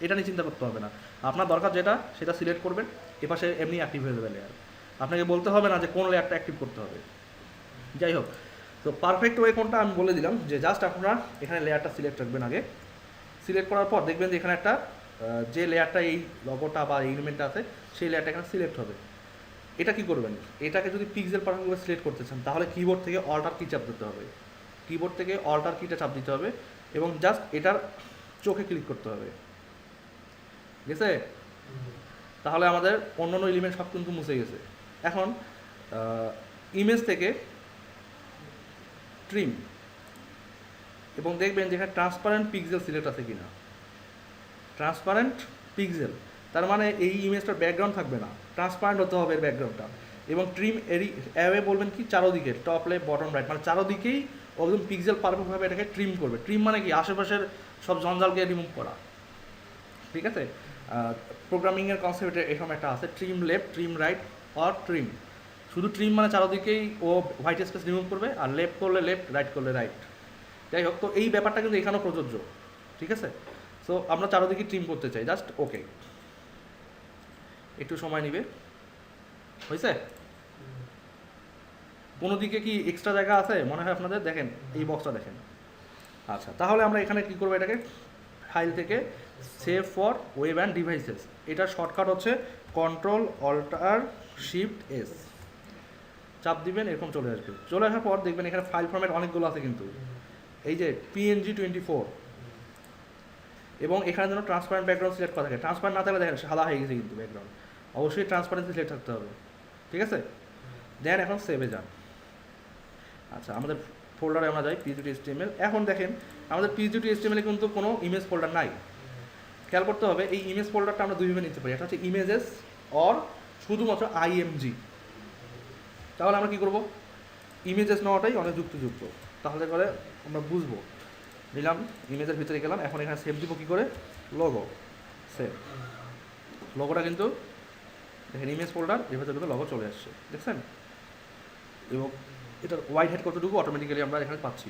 এটা নিয়ে চিন্তা করতে হবে না। আপনার দরকার যেটা সেটা সিলেক্ট করবেন, এপাশে এমনি অ্যাক্টিভ হয়ে যাবে লেয়ার, আপনাকে বলতে হবে না যে কোন লেয়ারটা অ্যাক্টিভ করতে হবে। যাই হোক, তো পারফেক্ট ওয়ে কোনটা আমি বলে দিলাম, যে জাস্ট আপনারা এখানে লেয়ারটা সিলেক্ট রাখবেন আগে, সিলেক্ট করার পর দেখবেন যে এখানে একটা যে লেয়ারটা এই লগোটা বা এলিমেন্টটা আছে সেই লেয়ারটা এখানে সিলেক্ট হবে। এটা কি করবেন, এটাকে যদি পিক্সেল পারফেক্টভাবে সিলেক্ট করতে চান তাহলে কিবোর্ড থেকে অল্টার কি চাপ দিতে হবে, কিবোর্ড থেকে অল্টার কিটা চাপ দিতে হবে এবং জাস্ট এটার চোখে ক্লিক করতে হবে, ঠিক আছে? তাহলে আমাদের অন্যান্য এলিমেন্ট সব কিন্তু মুছে গেছে। এখন ইমেজ থেকে ট্রিম এবং দেখবেন যেখানে ট্রান্সপারেন্ট পিক্সেল সিলেক্ট আছে কিনা, ট্রান্সপারেন্ট পিক্সেল, তার মানে এই ইমেজটার ব্যাকগ্রাউন্ড থাকবে না, ট্রান্সপারেন্ট হতে হবে এর ব্যাকগ্রাউন্ডটা। এবং ট্রিম অ্যাওয়ে বলবেন কি চারোদিকে, টপ লেফট বটম রাইট, মানে চারোদিকেই একদম পিক্সেল পারফেক্টভাবে এটাকে ট্রিম করবে। ট্রিম মানে কি আশেপাশের সব জঞ্জালকে রিমুভ করা, ঠিক আছে? প্রোগ্রামিংয়ের কনসেপ্ট এরকম একটা আছে, trim left, trim right or trim. শুধু ট্রিম মানে চারোদিকেই ও হোয়াইট স্পেস রিমুভ করবে, আর লেফট করলে লেফট, রাইট করলে রাইট। যাই হোক, তো এই ব্যাপারটা কিন্তু এখানেও প্রযোজ্য, ঠিক আছে? সো আমরা চারোদিকে ট্রিম করতে চাই, জাস্ট ওকে, একটু সময় নিবে। হয়েছে? কোনো দিকে কি এক্সট্রা জায়গা আছে মনে হয় আপনাদের? দেখেন এই বক্সটা দেখেন। আচ্ছা, তাহলে আমরা এখানে কী করবো, এটাকে ফাইল থেকে save for web and devices, এটার শর্টকাট হচ্ছে কন্ট্রোল অল্টার শিফট এস, চাপ দিবেন, এরকম চলে আসবে। চলে আসার পর দেখবেন এখানে ফাইল ফরম্যাট অনেকগুলো আছে কিন্তু, এই যে PNG24, এবং এখানে যেন ট্রান্সপারেন্ট ব্যাকগ্রাউন্ড সিলেক্ট করা থাকে। ট্রান্সপারেন্ট না থাকলে দেখেন সাদা হয়ে গেছে কিন্তু ব্যাকগ্রাউন্ড, অবশ্যই ট্রান্সপারেন্সি সিলেক্ট থাকতে হবে, ঠিক আছে? দেন এখন সেভে যান। আচ্ছা, আমাদের ফোল্ডারে আমরা যাই, pg.html। এখন দেখেন আমাদের pg.html এ কিন্তু কোনো ইমেজ ফোল্ডার নাই। খেয়াল করতে হবে, এই ইমেজ ফোল্ডারটা আমরা দুইভাবে নিতে পারি, একটা হচ্ছে ইমেজেস অর শুধুমাত্র IMG। তাহলে আমরা কী করবো, ইমেজেস নেওয়াটাই অনেক যুক্তিযুক্ত, তাহলে করে আমরা বুঝবো। নিলাম, ইমেজের ভিতরে গেলাম, এখন এখানে সেভ দিব কী করে, লোগো সেভ। লোগোটা কিন্তু দেখেন ইমেজ ফোল্ডার, এর ভেতরে কিন্তু লোগো চলে আসছে, দেখছেন? এবং এটার হোয়াইট হেড কতটুকু অটোমেটিক্যালি আমরা এখানে পাচ্ছি।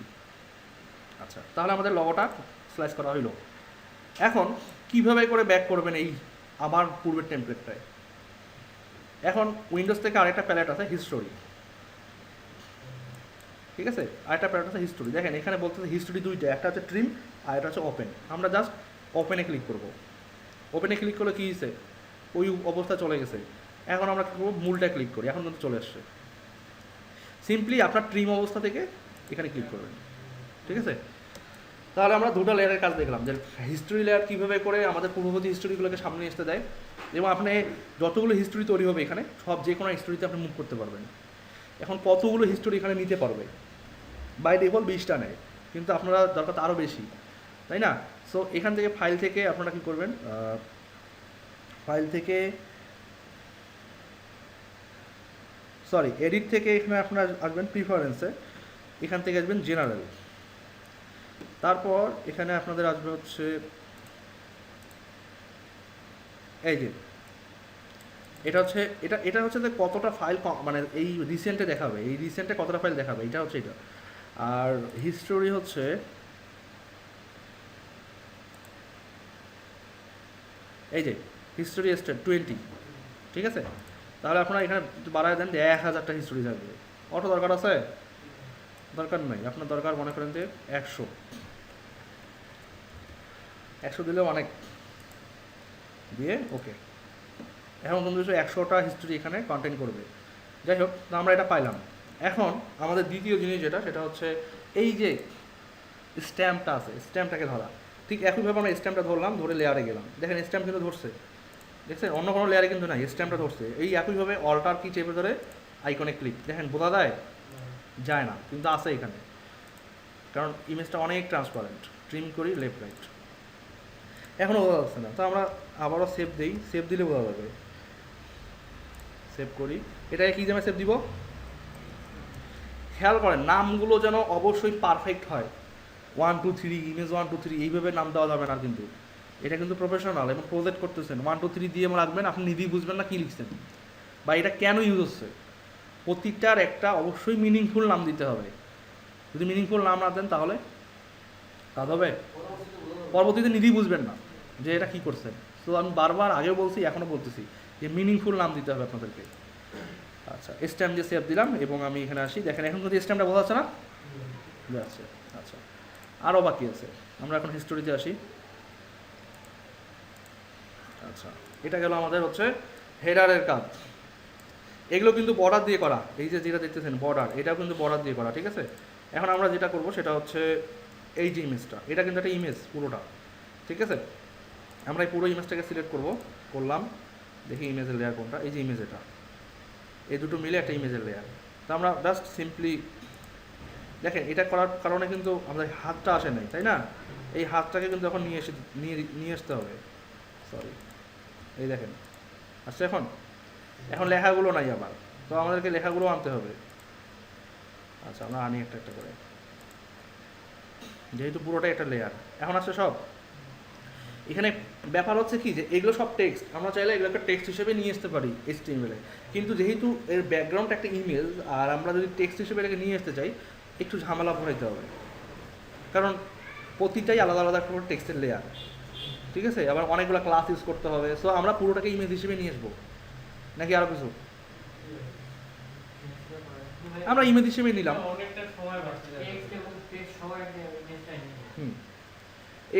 আচ্ছা, তাহলে আমাদের লোগোটা স্লাইস করা হইলো। এখন কিভাবে করে ব্যাক করবেন এই আবার পূর্বের টেমপ্লেটটায়? এখন উইন্ডোজ থেকে আরেকটা প্যালেট আছে হিস্টোরি, ঠিক আছে? আরেকটা প্যালেট আছে হিস্টোরি। দেখেন এখানে বলতেছে হিস্টোরি দুইটা, একটা হচ্ছে ট্রিম আর একটা হচ্ছে ওপেন। আমরা জাস্ট ওপেনে ক্লিক করব। ওপেনে ক্লিক করলে কী হয়েছে, ওই অবস্থা চলে গেছে। এখন আমরা কী করবো, মূলটা ক্লিক করি, এখন কিন্তু চলে আসছে। সিম্পলি আপনার ট্রিম অবস্থা থেকে এখানে ক্লিক করবেন, ঠিক আছে? তাহলে আমরা দুটো লেয়ারের কাজ দেখলাম, যে হিস্টোরি লেয়ার কীভাবে করে আমাদের পূর্ববর্তী হিস্টোরিগুলোকে সামনে আসতে দেয়, এবং আপনি যতগুলো হিস্টোরি তৈরি হবে এখানে সব যে কোনো হিস্টোরিতে আপনি মুভ করতে পারবেন। এখন কতগুলো হিস্টোরি এখানে নিতে পারবে, বাই ডিফল্ট 20টা নেয়, কিন্তু আপনারা দরকার আরও বেশি, তাই না? সো এখান থেকে ফাইল থেকে আপনারা কী করবেন, ফাইল থেকে এডিট থেকে এখানে আপনারা আসবেন প্রিফারেন্সে, এখান থেকে আসবেন জেনারেল, তারপর এখানে আপনাদের আসবে হচ্ছে এই যে এটা হচ্ছে এটা হচ্ছে যে কতটা ফাইল মানে এই রিসেন্টে দেখাবে, এই রিসেন্টে কতটা ফাইল দেখাবে, এটা হচ্ছে এটা। আর হিস্টোরি হচ্ছে এই যে হিস্টোরি স্টেট 20, ঠিক আছে? তাহলে আপনারা এখানে বাড়ায় দেন যে 1000টা হিস্টোরি থাকবে। অত দরকার আছে? দরকার নাই, আপনার দরকার মনে করেন যে 100 দিলেও অনেক, দিয়ে ওকে। এখন বন্ধু 100টা হিস্টোরি এখানে কন্টেন্ট করবে। যাই হোক, আমরা এটা পাইলাম। এখন আমাদের দ্বিতীয় জিনিস যেটা, সেটা হচ্ছে এই যে স্ট্যাম্পটা আছে, স্ট্যাম্পটাকে ধরা। ঠিক একইভাবে আমরা স্ট্যাম্পটা ধরলাম, ধরে লেয়ারে গেলাম, দেখেন স্ট্যাম্প কিন্তু ধরছে, দেখছেন? অন্য কোনো লেয়ারে কিন্তু নাই, স্ট্যাম্পটা ধরছে। এই একইভাবে অল্টার কি চেপে ধরে আইকনে ক্লিক, দেখেন বোঝা যায় না, কিন্তু আছে এখানে, কারণ ইমেজটা অনেক ট্রান্সপারেন্ট। ট্রিম করি লেফট রাইট, এখনও বোঝা যাচ্ছে না, তো আমরা আবারও সেভ দিই, সেভ দিলে বোঝা যাবে। সেভ করি, এটাকে কী জামে সেভ দিব, খেয়াল করেন নামগুলো যেন অবশ্যই পারফেক্ট হয়। 1 2 3 ইমেজ 1 2 3 এইভাবে নাম দেওয়া যাবে না, কিন্তু এটা কিন্তু প্রফেশনাল এবং প্রজেক্ট করতেছেন, 1 2 3 দিয়ে রাখবেন, আপনি নিজেই বুঝবেন না কী লিখছেন বা এটা কেন ইউজ হচ্ছে। প্রতিটার একটা অবশ্যই মিনিংফুল নাম দিতে হবে। যদি মিনিংফুল নাম না দেন তাহলে কাজ হবে, পরবর্তীতে নিজেই বুঝবেন না যে এটা কী করছেন। তো আমি বারবার আগেও বলছি, এখনও বলতেছি যে মিনিংফুল নাম দিতে হবে আপনাদেরকে। আচ্ছা, স্ট্যাম্প দিয়ে সেভ দিলাম এবং আমি এখানে আসি। দেখেন এখন যদি স্ট্যাম্পটা বোঝা যাচ্ছে না, যাচ্ছে। আচ্ছা, আরও বাকি আছে, আমরা এখন হিস্টোরিতে আসি। আচ্ছা, এটা গেল আমাদের হচ্ছে হেডারের কাজ। এগুলো কিন্তু বর্ডার দিয়ে করা, এই যে যেটা দেখতেছেন বর্ডার, এটাও কিন্তু বর্ডার দিয়ে করা, ঠিক আছে। এখন আমরা যেটা করব সেটা হচ্ছে এই যে ইমেজটা, এটা কিন্তু একটা ইমেজ পুরোটা, ঠিক আছে। আমরা এই পুরো ইমেজটাকে সিলেক্ট করলাম, দেখি ইমেজের লেয়ার কোনটা, এই যে ইমেজ, এটা এই দুটো মিলে একটা ইমেজের লেয়ার। তো আমরা জাস্ট সিম্পলি দেখেন এটা করার কারণে কিন্তু আমাদের হাতটা আসে নাই, তাই না। এই হাতটাকে কিন্তু এখন নিয়ে আসতে হবে, সরি, এই দেখেন আচ্ছা। এখন লেখাগুলো নাই আবার, তো আমাদেরকে লেখাগুলো আনতে হবে। আচ্ছা, আমরা আনি একটা একটা করে, যেহেতু পুরোটাই একটা লেয়ার। এখন আসছে সব, এখানে ব্যাপার হচ্ছে কি যে এগুলো সব টেক্সট, আমরা চাইলে এগুলোকে টেক্সট হিসেবে নিয়ে আসতে পারি HTML-এ, কিন্তু যেহেতু এর ব্যাকগ্রাউন্ড একটা ইমেজ, আর আমরা যদি টেক্সট হিসেবে এটাকে নিয়ে আসতে চাই একটু ঝামেলা পড়াইতে হবে, কারণ প্রতিটাই আলাদা আলাদা করে টেক্সটের লেয়ার, ঠিক আছে। আবার অনেকগুলো ক্লাস ইউজ করতে হবে। সো আমরা পুরোটাকে ইমেজ হিসেবে নিয়ে আসবো নাকি আরও কিছু, আমরা ইমেজ হিসেবে নিলাম।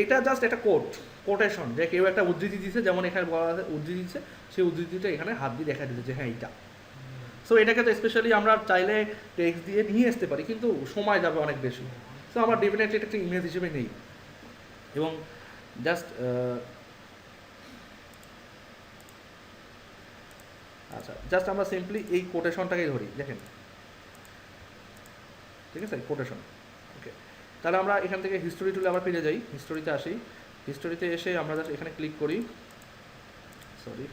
এটা জাস্ট একটা কোটেশন, যে কেউ একটা উদ্ধৃতি দিচ্ছে, যেমন এখানে বলা আছে উদ্ধৃতি দিচ্ছে, সেই উদ্ধৃতিটা এখানে হাত দিয়ে দেখা দিচ্ছে যে হ্যাঁ এইটা। সো এটাকে তো স্পেশালি আমরা চাইলে টেক্সট দিয়ে নিয়ে আসতে পারি, কিন্তু সময় যাবে অনেক বেশি। সো আমরা ডেফিনেটলি এটা একটা ইমেজ হিসেবে নিই এবং জাস্ট আচ্ছা, জাস্ট আমরা সিম্পলি এই কোটেশনটাকে ধরি, দেখেন, ঠিক আছে, কোটেশন। ওকে, তাহলে আমরা এখান থেকে হিস্টোরি টুলে আবার ফিরে যাই, হিস্টোরিতে আসি। হিস্টোরিতে এসে আমরা জাস্ট এখানে ক্লিক করি, সরি,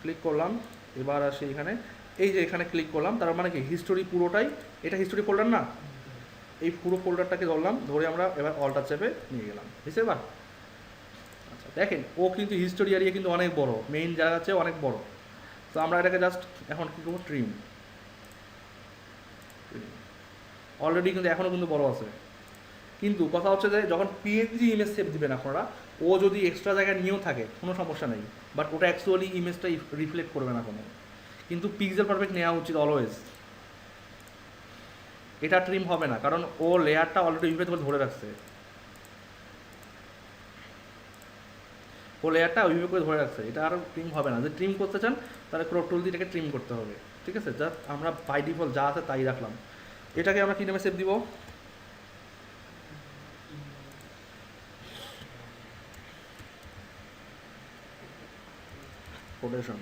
ক্লিক করলাম। এবার আসি এখানে, এই যে এখানে ক্লিক করলাম, তার মানে কি হিস্টোরি পুরোটাই, এটা হিস্টোরি ফোল্ডার না, এই পুরো ফোল্ডারটাকে ধরলাম, ধরে আমরা এবার অল্টার চেপে নিয়ে গেলাম, বুঝতে এবার। আচ্ছা, দেখেন ও কিন্তু হিস্টোরি এরিয়া কিন্তু অনেক বড়, মেইন জায়গা চেয়ে অনেক বড়। তো আমরা এটাকে জাস্ট এখন কী করবো, ট্রিম। অলরেডি কিন্তু এখনও কিন্তু বড় আছে, কিন্তু কথা হচ্ছে যে যখন PNG ইমেজ সেভ দিবেন আপনারা, ও যদি এক্সট্রা জায়গা নিয়েও থাকে কোনো সমস্যা নেই, বাট ওটা অ্যাকচুয়ালি ইমেজটা রিফ্লেক্ট করবে না কোনো। কিন্তু পিক্সেল পারফেক্ট নেওয়া উচিত অলওয়েজ। এটা ট্রিম হবে না, কারণ ও লেয়ারটা অলরেডি ওইভাবে ধরে রাখছে, ও লেয়ারটা ওইভাবে করে ধরে রাখছে, এটা আর ট্রিম হবে না। যদি ট্রিম করতে চান তাহলে ক্রপ টুল দিয়ে এটাকে ট্রিম করতে হবে, ঠিক আছে। জাস্ট আমরা বাই ডিফল্ট যা আছে তাই রাখলাম। এটাকে আমরা কী নামে সেভ দিব, কোটেশন,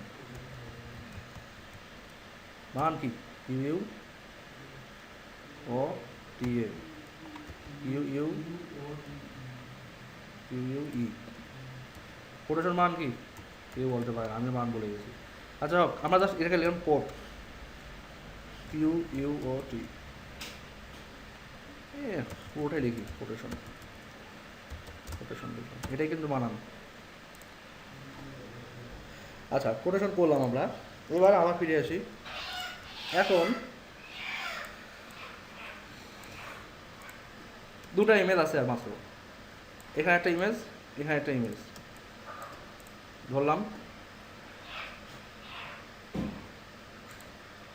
মান কি, U O T A, U E, quotation মান কি কেউ বলতে পারে, আমি মান বলে গেছি। আচ্ছা হোক, আমরা জাস্ট এটাকে লিখলাম কোট, QUOT, পুরোটাই লিখি কোটেশন, লিখলাম, এটাই কিন্তু বানান। আচ্ছা, কোটেশন করলাম আমরা, এবার আবার ফিরে আসি। এখন দুটো ইমেজ আছে আর মাত্র, এখানে একটা ইমেজ, এখানে একটা ইমেজ ধরলাম,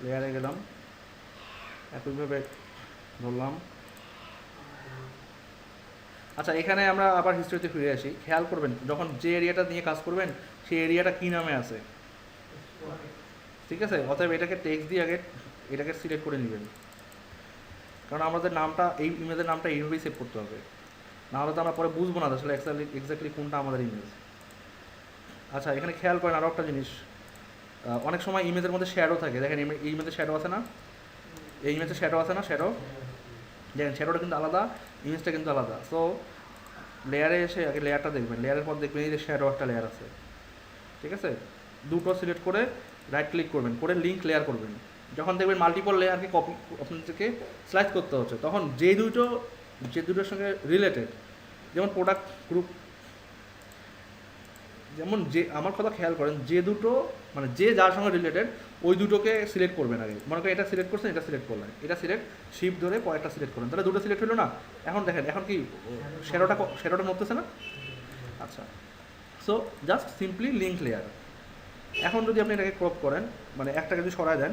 লেয়ারে গেলাম, একইভাবে ধরলাম। আচ্ছা, এখানে আমরা আবার হিস্ট্রিতে ফিরে আসি। খেয়াল করবেন যখন যে এরিয়াটা নিয়ে কাজ করবেন সেই এরিয়াটা কী নামে আছে, ঠিক আছে। অতএব এটাকে টেক্সট দিয়ে আগে এটাকে সিলেক্ট করে নেবেন, কারণ আমাদের নামটা, এই ইমেজের নামটা এইভাবেই সেভ করতে হবে, নাহলে তো আমরা পরে বুঝবো না আসলে এক্স্যাক্টলি কোনটা আমাদের ইমেজ। আচ্ছা, এখানে খেয়াল করেন আরও একটা জিনিস, অনেক সময় ইমেজের মধ্যে শ্যাডো থাকে, দেখেন এই ইমেজে শ্যাডো আছে না, এই ইমেজে শ্যাডো আছে না, শ্যাডো দেখেন, শ্যাডোটা কিন্তু আলাদা, ইমেজটা কিন্তু আলাদা। সো লেয়ারে এসে আগে লেয়ারটা দেখবেন, লেয়ারের পর দেখবেন এই যে শ্যাডো একটা লেয়ার আছে, ঠিক আছে। দুটো সিলেক্ট করে রাইট ক্লিক করবেন, করে লিঙ্ক লেয়ার করবেন। যখন দেখবেন মাল্টিপল লেয়ারকে কপি আপনাদেরকে স্লাইড করতে হচ্ছে, তখন যে দুটোর সঙ্গে রিলেটেড, যেমন প্রোডাক্ট গ্রুপ, যেমন যে আমার কথা খেয়াল করেন, যে দুটো মানে যে যার সঙ্গে রিলেটেড ওই দুটোকে সিলেক্ট করবেন আগে। মনে করেন এটা সিলেক্ট করছেন, এটা সিলেক্ট করলেন, এটা সিলেক্ট শিফট ধরে পরেরটা সিলেক্ট করলেন, তাহলে দুটো সিলেক্ট হলো না। এখন দেখেন এখন কি শ্যাডোটা নড়তেছে না? আচ্ছা, so just simply link layer. এখন যদি আপনি এটাকে ক্রপ করেন, মানে একটাকে যদি সরায় দেন,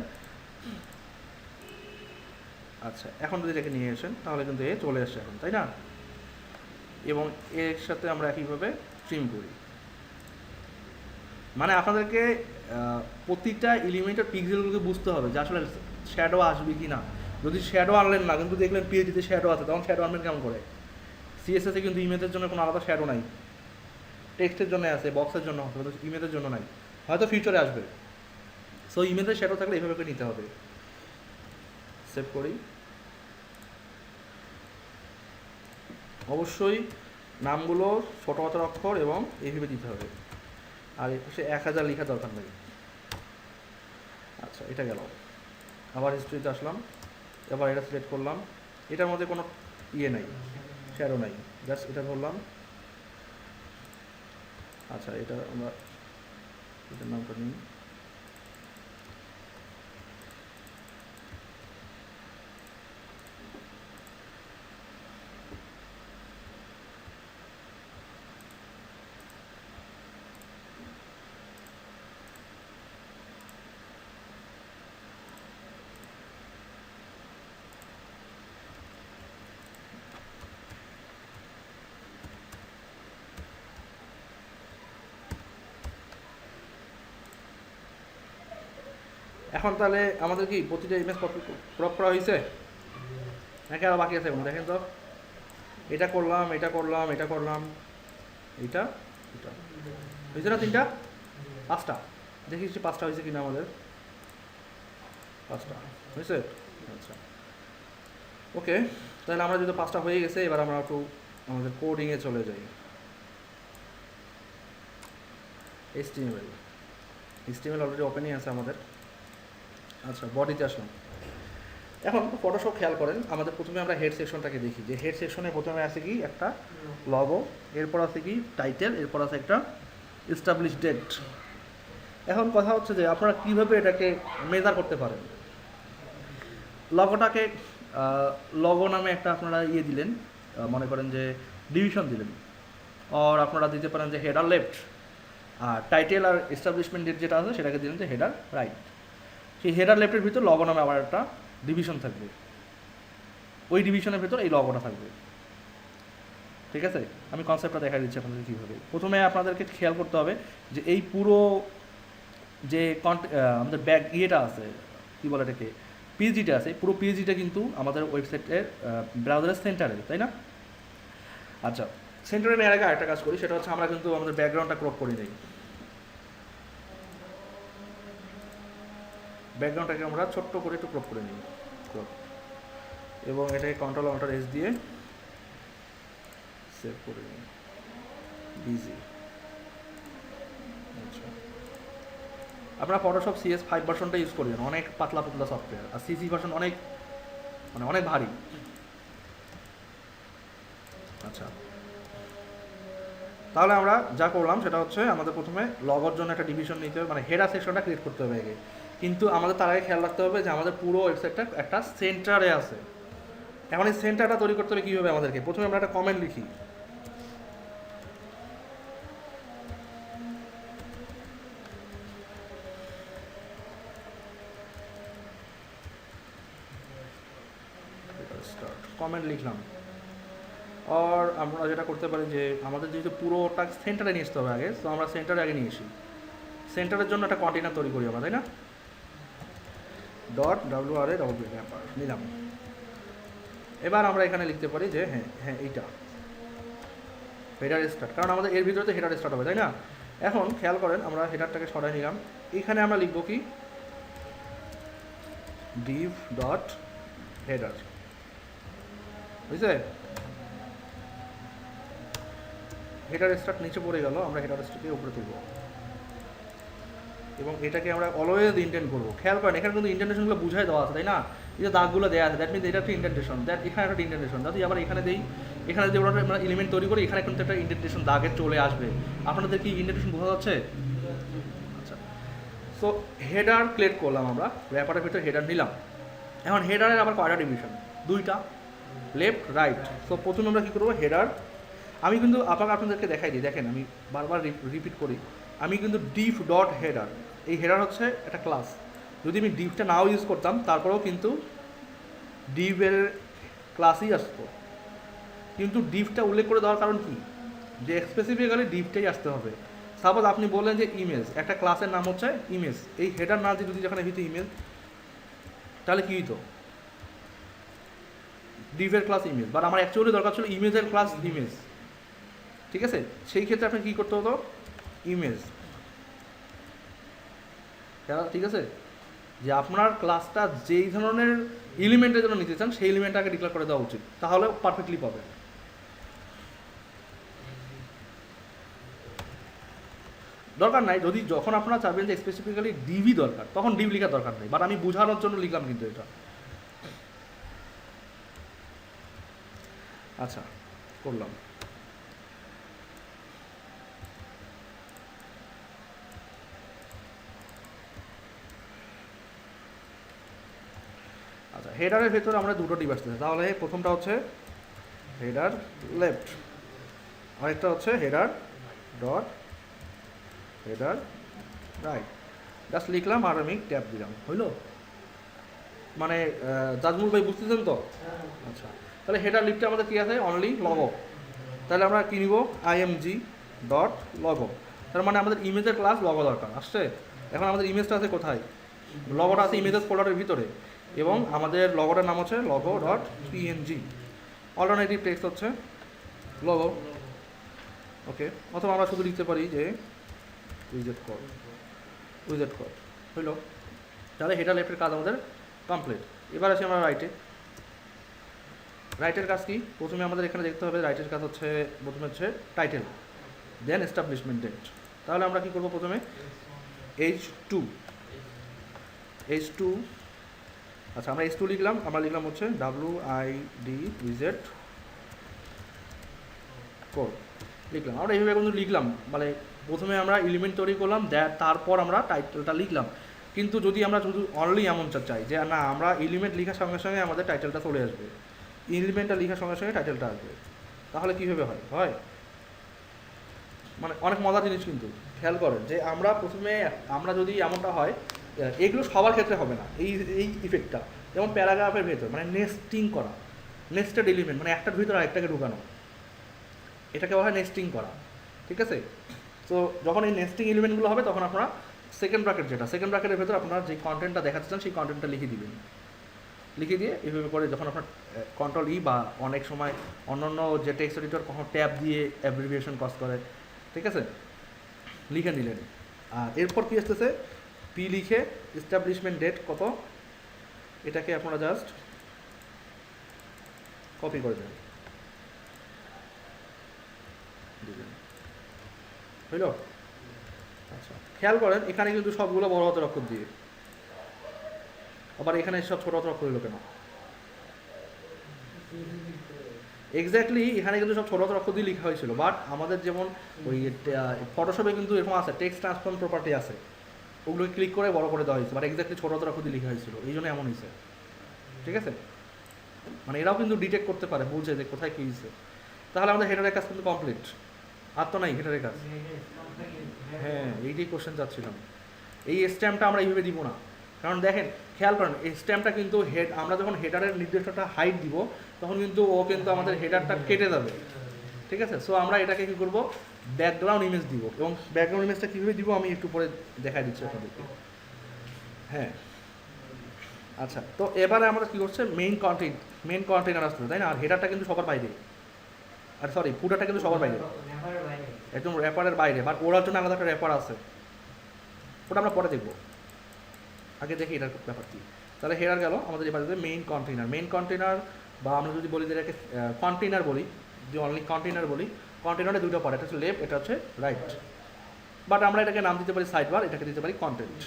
আচ্ছা এখন যদি এটাকে নিয়ে আসেন তাহলে কিন্তু এ চলে আসছে এখন, তাই না? এবং এর সাথে আমরা একইভাবে ট্রিম করি। মানে আপনাদেরকে প্রতিটা এলিমেন্টের পিক্সেলগুলোকে বুঝতে হবে যে আসলে শ্যাডো আসবে কি না। যদি শ্যাডো আনলেন না, কিন্তু দেখলেন পিএইচডিতে শ্যাডো আছে, তখন শ্যাডো আনবেন কেমন করে? সিএসএসে কিন্তু ইমেজের জন্য কোনো আলাদা শ্যাডো নাই, টেক্সটের জন্য আছে, বক্সের জন্য আছে, কিন্তু ইমেজের জন্য নাই, হয়তো ফিউচারে আসবে। সো ইমেজের শ্যাডো থাকলে এইভাবে করে নিতে হবে। সেভ করি। অবশ্যই নামগুলো ছোটো হাতের অক্ষর এবং এইভাবে দিতে হবে, আর সে 1000 লেখা দরকার নেই। আচ্ছা এটা গেল। আবার হিস্ট্রিতে আসলাম, এবার এটা সিলেক্ট করলাম, এটার মধ্যে কোনো ইয়ে নাই, শ্যাডো নাই, জাস্ট এটা ধরলাম। আচ্ছা এটা আমরা এটার নামটা নিই, এখন তাহলে আমাদের কি প্রতিটা ইমেজ ক্রপ করা হয়েছে নাকি আরও বাকি আছে? দেখেন তো, এটা করলাম, এটা করলাম, এটা করলাম, এইটা এটা হয়েছে না? 3টা 5টা দেখি 5টা হয়েছে কিনা আমাদের। 5টা হয়েছে। আচ্ছা ওকে, তাহলে আমরা যদি 5টা হয়ে গেছে, এবার আমরা একটু আমাদের কোডিংয়ে চলে যাই। HTML অলরেডি ওপেনই আছে আমাদের। আচ্ছা বডিতে আসলাম। এখন ফটোশপ খেয়াল করেন, আমাদের প্রথমে আমরা হেড সেকশনটাকে দেখি, যে হেড সেকশনে প্রথমে আছে কি একটা লগো, এরপর আছে কি টাইটেল, এরপর আছে একটা এস্টাবলিশ ডেট। এখন কথা হচ্ছে যে আপনারা কীভাবে এটাকে মেজার করতে পারেন। লগোটাকে লগো নামে একটা আপনারা ইয়ে দিলেন, মনে করেন যে ডিভিশন দিলেন, আর আপনারা দিতে পারেন যে হেডার লেফট, আর টাইটেল আর এস্টাবলিশমেন্ট ডেট যেটা আছে সেটাকে দিলেন যে হেডার রাইট। সেই হেডার লেফটের ভিতর লগো নামে আবার একটা ডিভিশন থাকবে, ওই ডিভিশনের ভিতর এই লগোটা থাকবে। ঠিক আছে, আমি কনসেপ্টটা দেখা দিচ্ছি আপনাদের কীভাবে। প্রথমে আপনাদেরকে খেয়াল করতে হবে যে এই পুরো যে আমাদের ব্যাক ইয়েটা আছে, কী বলে এটাকে, পিএইচডিটা আছে, পুরো পিএইচডিটা কিন্তু আমাদের ওয়েবসাইটের ব্রাউজারের সেন্টারে, তাই না? আচ্ছা সেন্টারে নেওয়ার আগে আরেকটা কাজ করি, সেটা হচ্ছে আমরা কিন্তু আমাদের ব্যাকগ্রাউন্ডটা ক্রপ করে নিই। ব্যাকগ্রাউন্ডটাকে আমরা ছোট্ট করে একটু ক্রপ করে নিই, ক্রপ, এবং এটাকে Ctrl+Alt+S দিয়ে সেভ করে নিই, বিজি। আচ্ছা আপনারা ফটোশপ CS5 ভার্সনটা ইউজ করবেন, অনেক পাতলা পাতলা সফটওয়্যার, আর CC ভার্সন অনেক মানে অনেক ভারী। আচ্ছা তাহলে আমরা যা করলাম সেটা হচ্ছে আমাদের প্রথমে লগোর জন্য একটা ডিভিশন নিতে হবে, মানে হেডার সেকশনটা ক্রিয়েট করতে হবে আগে। কিন্তু আমাদের তার আগে খেয়াল রাখতে হবে যে আমাদের পুরো ওয়েবসাইটটা একটা সেন্টারে আছে। এখন এই সেন্টারটা তৈরি করতে হবে কীভাবে? আমাদেরকে প্রথমে আমরা একটা কমেন্ট লিখি, কমেন্ট লিখলাম। আর আমরা যেটা করতে পারি যে আমাদের যেহেতু পুরোটা সেন্টারে নিয়ে আসতে হবে আগে, তো আমরা সেন্টারে আগে নিয়ে আসি। সেন্টারের জন্য একটা কন্টেনার তৈরি করি আমরা, তাই না? .wra নিলাম। এবার আমরা এখানে লিখতে পারি যে হ্যাঁ এইটা হেডার স্টার্ট, কারণ আমাদের এর ভিতরে তো হেডার স্টার্ট হবে, তাই না? এখন খেয়াল করেন, আমরা হেডারটাকে সরাই নিলাম, এইখানে আমরা লিখবো কি div.header, বুঝছে? হেডার স্টার্ট নিচে পড়ে গেল, আমরা হেডার স্টার্টকে উপরে তুলব এবং এটাকে আমরা অলওয়েজ ইন্টেন্ট করবো। খেয়াল করেন এখানে কিন্তু ইন্টেন্টেশনগুলো বুঝাই দেওয়া আছে, তাই না? এই যে দাগগুলো দেওয়া আছে, দ্যাট মিনস এটা একটা ইন্টেন্টেশন, দ্যাট এখানে একটা ইন্টেন্টেশন। যদি আবার এখানে দিই, এখানে যে আমরা এলিমেন্ট তৈরি করি এখানে কিন্তু একটা ইন্ডেন্টেশন দাগে চলে আসবে। আপনাদের কি ইন্ডেন্টেশন বোঝা যাচ্ছে? আচ্ছা, সো হেডার ক্রিয়েট করলাম আমরা, র্যাপারের ভিতরে হেডার নিলাম। এখন হেডারের আবার কয়টা ডিভিশন? দুইটা, লেফট রাইট। সো প্রথমে আমরা কী করবো, হেডার। আমি কিন্তু আপনাদেরকে দেখাই দিই, দেখেন আমি বারবার রিপিট করি, আমি কিন্তু ডিফ ডট হেডার, এই হেডার হচ্ছে একটা ক্লাস। যদি আমি ডিফটা নাও ইউজ করতাম তারপরেও কিন্তু ডিফের ক্লাসই আসতো, কিন্তু ডিফটা উল্লেখ করে দেওয়ার কারণ কি, যে স্পেসিফিক্যালি ডিফটাই আসতে হবে। সাপোজ আপনি বললেন যে ইমেজ, একটা ক্লাসের নাম হচ্ছে ইমেজ, এই হেডার না দিয়ে যদি যেখানে হইতো ইমেজ, তাহলে কী হইতো, ডিফের ক্লাস ইমেজ, বাট আমার অ্যাকচুয়ালি দরকার ছিল ইমেজের ক্লাস ইমেজ। ঠিক আছে, সেই ক্ষেত্রে আপনি কী করতে হতো, ইমেজ। ঠিক আছে, যে আপনার ক্লাসটা যেই ধরনের এলিমেন্টের জন্য নিতে চান সেই এলিমেন্টটাকে ডিক্লেয়ার করে দেওয়া উচিত, তাহলে পারফেক্টলি পাবেন। দরকার নাই, যদি যখন আপনারা চাইবেন যে স্পেসিফিক্যালি ডিভি দরকার তখন ডিভ লেখার দরকার নেই, বাট আমি বোঝানোর জন্য লিখলাম কিন্তু এটা। আচ্ছা, করলাম। আচ্ছা, হেডারের ভেতরে আমরা দুটো ডিভ আসতেছে, তাহলে প্রথমটা হচ্ছে হেডার লেফট, আরেকটা হচ্ছে header dot header right. Just লিখলাম আর আমি ট্যাপ দিলাম, হইল? মানে জাজমুল ভাই বুঝতেছেন তো? আচ্ছা, তাহলে হেডার লিফটে আমাদের কী আছে, অনলি লগো। তাহলে আমরা কী নিব, আইএমজি ডট লগো। তার মানে আমাদের ইমেজের ক্লাস লগো দরকার আসছে। এখন আমাদের ইমেজটা আছে কোথায়, লগোটা আছে ইমেজেস ফোল্ডারের ভিতরে, এবং আমাদের লগোটার নাম হচ্ছে logo dot PNG. Alternative text হচ্ছে লগো, ওকে। অথবা আমরা শুধু লিখতে পারি যে উইজেট কোড, উইজেট কোড, হইল? তাহলে হেডার লেফটের কাজ আমাদের কমপ্লিট। এবার আসি আমরা রাইটে। রাইটের কাজ কি, প্রথমে আমাদের এখানে দেখতে হবে রাইটের কাজ হচ্ছে, প্রথমে হচ্ছে টাইটেল, দেন এস্টাবলিশমেন্ট ডেট। তাহলে আমরা কি করব, প্রথমে H2, আচ্ছা আমরা H2 লিখলাম, আমরা লিখলাম হচ্ছে WID উইজেট কোড লিখলাম। আমরা এইভাবে কিন্তু লিখলাম, মানে প্রথমে আমরা এলিমেন্ট তৈরি করলাম, তারপর আমরা টাইটেলটা লিখলাম। কিন্তু যদি আমরা শুধু অনলি এমনটা চাই যে না, আমরা এলিমেন্ট লেখার সঙ্গে সঙ্গে আমাদের টাইটেলটা চলে আসবে, এলিমেন্টটা লেখার সঙ্গে সঙ্গে টাইটেলটা আসবে, তাহলে কীভাবে হয় মানে অনেক মজার জিনিস। কিন্তু খেয়াল করেন যে আমরা প্রথমে, আমরা যদি এমনটা হয়, এগুলো সবার ক্ষেত্রে হবে না এই এই ইফেক্টটা, যেমন প্যারাগ্রাফের ভেতর মানে নেস্টিং করা, নেস্টেড এলিমেন্ট মানে একটার ভিতরে আরেকটাকে ঢুকানো, এটাকে বলা হয় নেস্টিং করা। ঠিক আছে, তো যখন এই নেস্টিং এলিমেন্টগুলো হবে তখন আপনারা সেকেন্ড ব্র্যাকেট, যেটা সেকেন্ড ব্র্যাকেটের ভেতর আপনারা যে কন্টেন্টটা দেখাতে চান সেই কন্টেন্টটা লিখে দিবেন। লিখে দিয়ে এইভাবে করে যখন আপনার কন্ট্রোল ই বা অনেক সময় অন্যান্য যে টেক্সট এডিটর কখনো ট্যাব দিয়ে অ্যাব্রিভিয়েশন কজ করে, ঠিক আছে, লিখে নিলেন। আর এরপর কী আসতেছে, পি লিখে এস্টাবলিশমেন্ট ডেট কত, এটাকে আপনারা জাস্ট কপি করে দেন, হইল? আচ্ছা, খেয়াল করেন এখানে কিন্তু সবগুলো বড় হাতের অক্ষর দিয়ে, আবার এখানে সব ছোট হাতের অক্ষর হইল কেন? এক্স্যাক্টলি এখানে কিন্তু সব ছোট হাতের অক্ষর দিয়ে লেখা হয়েছিল, বাট আমাদের যেমন ওই ফটোশপে কিন্তু এরকম আছে, টেক্সট ট্রান্সফর্ম প্রপার্টি আছে, ওগুলো ক্লিক করে বড় করে দেওয়া হয়েছে, বাট এক্স্যাক্টলি ছোট হাতের অক্ষর দিয়ে লেখা হয়েছিল, এই জন্য এমন হয়েছে। ঠিক আছে, মানে এরাও কিন্তু ডিটেক্ট করতে পারে, বলছে যে কোথায় কী হয়েছে। তাহলে আমাদের হেডারের কাজ কিন্তু কমপ্লিট। আর তো নাই হেডারের কাজ। হ্যাঁ, এইটাই কোশ্চেন চাচ্ছিলাম। এই স্ট্যাম্পটা আমরা এইভাবে দিব না, কারণ দেখেন খেয়াল করেন এই স্ট্যাম্পটা কিন্তু আমরা যখন হেডারের নির্দিষ্টটা হাইট দিব তখন কিন্তু ও কিন্তু আমাদের হেডারটা কেটে যাবে। ঠিক আছে, সো আমরা এটাকে কী করবো, ব্যাকগ্রাউন্ড ইমেজ দিব, এবং ব্যাকগ্রাউন্ড ইমেজটা কীভাবে দিব আমি একটু পরে দেখাই দিচ্ছি আপনাদেরকে। হ্যাঁ, আচ্ছা, তো এবারে আমরা কী করছে, মেইন কন্টেইনার আসতে, তাই না? আর হেডারটা কিন্তু সবার বাইরে, আর সরি ফুটারটা কিন্তু সবার বাইরে, একদম র্যাপারের বাইরে, বাট ওরার জন্য আলাদা একটা র্যাপার আছে, ওটা আমরা পরে দেখবো, আগে দেখি এটার ব্যাপার কী। তাহলে হেডার গেল আমাদের এবার মেইন কন্টেইনার, বা আমরা যদি বলি যেটাকে কন্টেইনার বলি, যে অনলি কন্টেইনার বলি, কন্টেইনারে দুটো পার্ট, এটা হচ্ছে লেফট, এটা হচ্ছে রাইট, বাট আমরা এটাকে নাম দিতে পারি সাইড বার, এটাকে দিতে পারি কন্টেন্ট,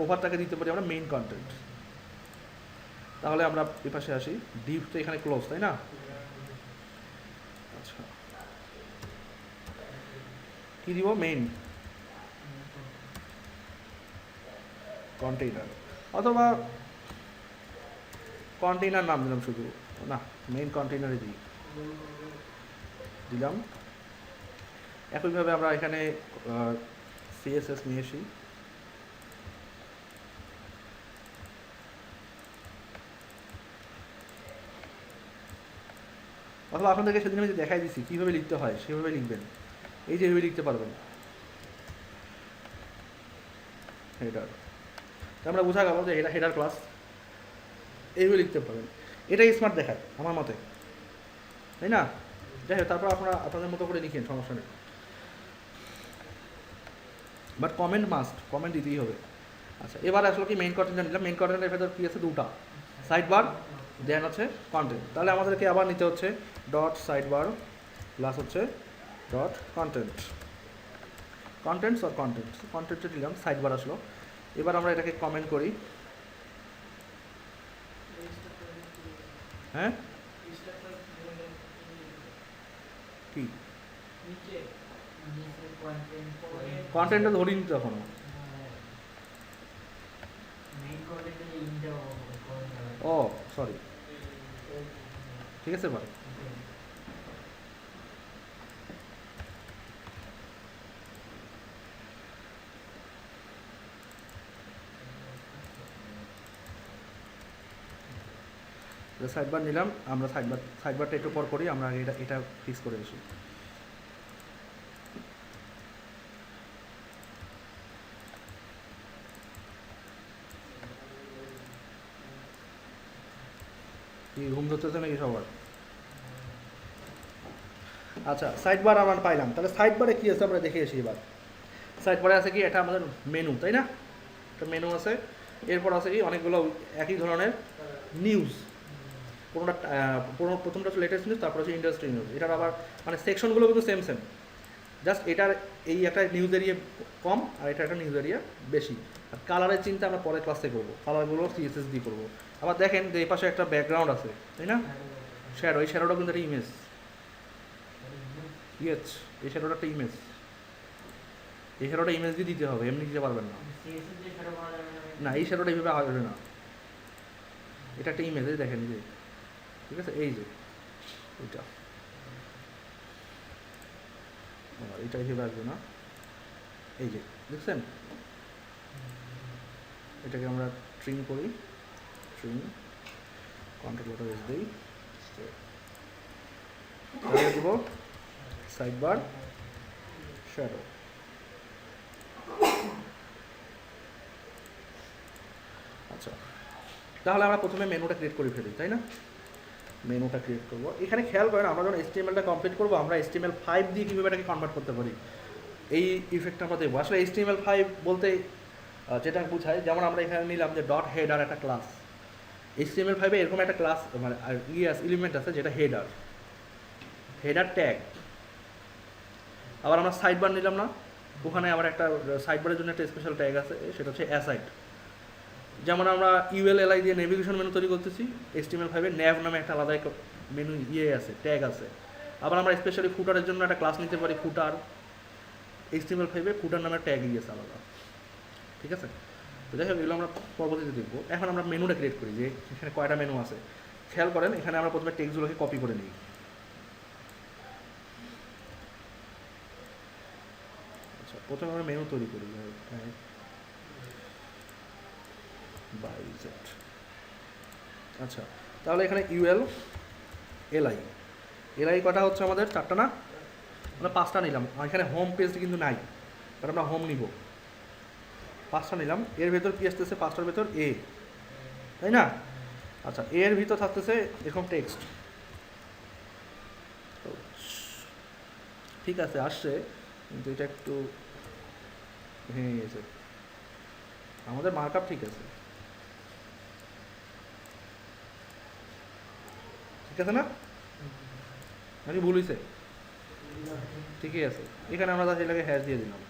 ওভারটাকে দিতে পারি আমরা মেইন কন্টেন্ট। তাহলে আমরা এ পাশে আসি, ডিভ তো এখানে ক্লোজ, তাই না? কি দিব মেইন কন্টেইনার, অথবা কন্টেইনার নাম দিলাম শুধু, না মেইন কন্টেইনারে দিলাম। একইভাবে আমরা এখানে সিএসএস নিয়ে আসি, অথবা আপনাদেরকে সেদিন আমি দেখাই দিচ্ছি কীভাবে লিখতে হয় সেভাবে লিখবেন, এই যে এভাবে লিখতে পারবেন হেডার। আমরা বোঝা গেল যে এটা হেডার ক্লাস, এইভাবে লিখতে পারবেন, এটাই স্মার্ট দেখায় আমার মতে, তাই না? যাই হোক, তারপর আপনারা আপনাদের মতো করে লিখেন, সমস্যা নেই, বাট কমেন্ট মাস্ট, কমেন্ট দিতেই হবে। আচ্ছা, এবার আসলে কি মেইন কন্টেন্ট নিলাম, মেইন কন্টেন্টের ভেতর কী আছে, দুটা সাইড বার দেন হচ্ছে কন্টেন্ট। তাহলে আমাদেরকে আবার নিতে হচ্ছে ডট সাইড বার প্লাস হচ্ছে ডট কন্টেন্ট, কন্টেন্টস আর কন্টেন্টস, কন্টেন্টে দিলাম, সাইড বার আসলো। এবার আমরা এটাকে কমেন্ট করি, হ্যাঁ কি কন্টেন্টটা ধরি নি তখন, ও সরি, ঠিক আছে ভাই। সাইড বার নিলাম আমরা, সাইড বারটা একটু পর করি, আমরা এটা ফিক্স করে আসি। কি ঘুম ধরতেছে নাকি সবার? আচ্ছা, সাইড বার আমরা পাইলাম, তাহলে সাইড বারে কী আছে আমরা দেখে আসি এবার। সাইড বারে আছে কি, এটা আমাদের মেনু, তাই না? একটা মেনু আছে, এরপর আছে কি অনেকগুলো একই ধরনের নিউজ, কোনোটা প্রথমটা হচ্ছে লেটেস্ট নিউজ, তারপর হচ্ছে ইন্ডাস্ট্রি নিউজ। এটার আবার মানে সেকশনগুলো কিন্তু সেম সেম, জাস্ট এটার এই একটা নিউজ এরিয়া কম আর এটা একটা নিউজ এরিয়া বেশি। আর কালারের চিন্তা আমরা পরে ক্লাসে করবো, কালারগুলো সিএসএস দিয়ে করবো। আবার দেখেন যে এই পাশে একটা ব্যাকগ্রাউন্ড আছে, তাই না? শ্যাডো, এই শ্যাডোটা কিন্তু একটা ইমেজ, ইয়েস, এই শ্যাডোটা একটা ইমেজ, এই শ্যাডোটা ইমেজ দিয়ে দিতে হবে, এমনি দিতে পারবেন না। না, এই শ্যাডোটা এইভাবে আসবে না, এটা একটা ইমেজ, এই দেখেন যে, ঠিক আছে, এই যে এটা, এটা এইভাবে আসবে না, এই যে দেখছেন, এটাকে আমরা ট্রিম করি, ট্রিম কন্ট্রোল লেটার এস দিই, তাহলে দেব সাইড বার শ্যাডো। আচ্ছা, তাহলে আমরা প্রথমে মেনুটা ক্রিয়েট করে ফেলি, তাই না? মেনুটা ক্রিয়েট করবো, এখানে খেয়াল করেন আমরা যখন HTML-টা কমপ্লিট করবো, আমরা HTML5 দিয়ে কীভাবে এটাকে কনভার্ট করতে পারি, এই ইফেক্টটা আমরা দেবো। আসলে HTML5 বলতে যেটা বোঝায়, যেমন আমরা এখানে নিলাম যে ডট হেডার একটা ক্লাস, HTML5-এ এরকম একটা ক্লাস মানে এলিমেন্ট আছে যেটা হেডার, হেডার ট্যাগ। আবার আমরা সাইড বার নিলাম না, ওখানে আবার একটা সাইড বারের জন্য একটা স্পেশাল ট্যাগ আছে, সেটা হচ্ছে অ্যাসাইড। যেমন আমরা ULLI দিয়ে নেভিগেশন মেনু তৈরি করতেছি, HTML5-এ ন্যাভ নামে একটা আলাদা মেনু আছে, ট্যাগ আছে। আবার আমরা স্পেশালি ফুটারের জন্য একটা ক্লাস নিতে পারি, ফুটার, HTML5-এ ফুটার নামে ট্যাগ আছে আলাদা, ঠিক আছে? তো যাই হোক, এগুলো আমরা পরবর্তীতে দেখবো। এখন আমরা মেনুটা ক্রিয়েট করি, যে এখানে কয়টা মেনু আছে খেয়াল করেন। এখানে আমরা প্রথমে টেক্সটগুলোকে কপি করে নিই, আচ্ছা প্রথমে আমরা মেনু তৈরি করি বাইজেট। আচ্ছা, তাহলে এখানে এলআই কটা হচ্ছে আমাদের, চারটা না, আমরা পাঁচটা নিলাম। এখানে হোম পেজ কিন্তু নাই, কারণ আমরা হোম নিব, পাঁচটা নিলাম। এর ভেতর কি আসতেছে, পাঁচটার ভেতর এ, তাই না? আচ্ছা, এর ভিতর থাকতেছে এরকম টেক্সট, ঠিক আছে আসছে, কিন্তু এটা একটু ভেঙে গেছে, আমাদের মার্কআপ ঠিক আছে, ঠিক আছে না, নাকি ভুল হয়েছে? ঠিকই আছে, এখানে আমরা তাহলে এটাকে হ্যাশ দিয়ে দিলাম।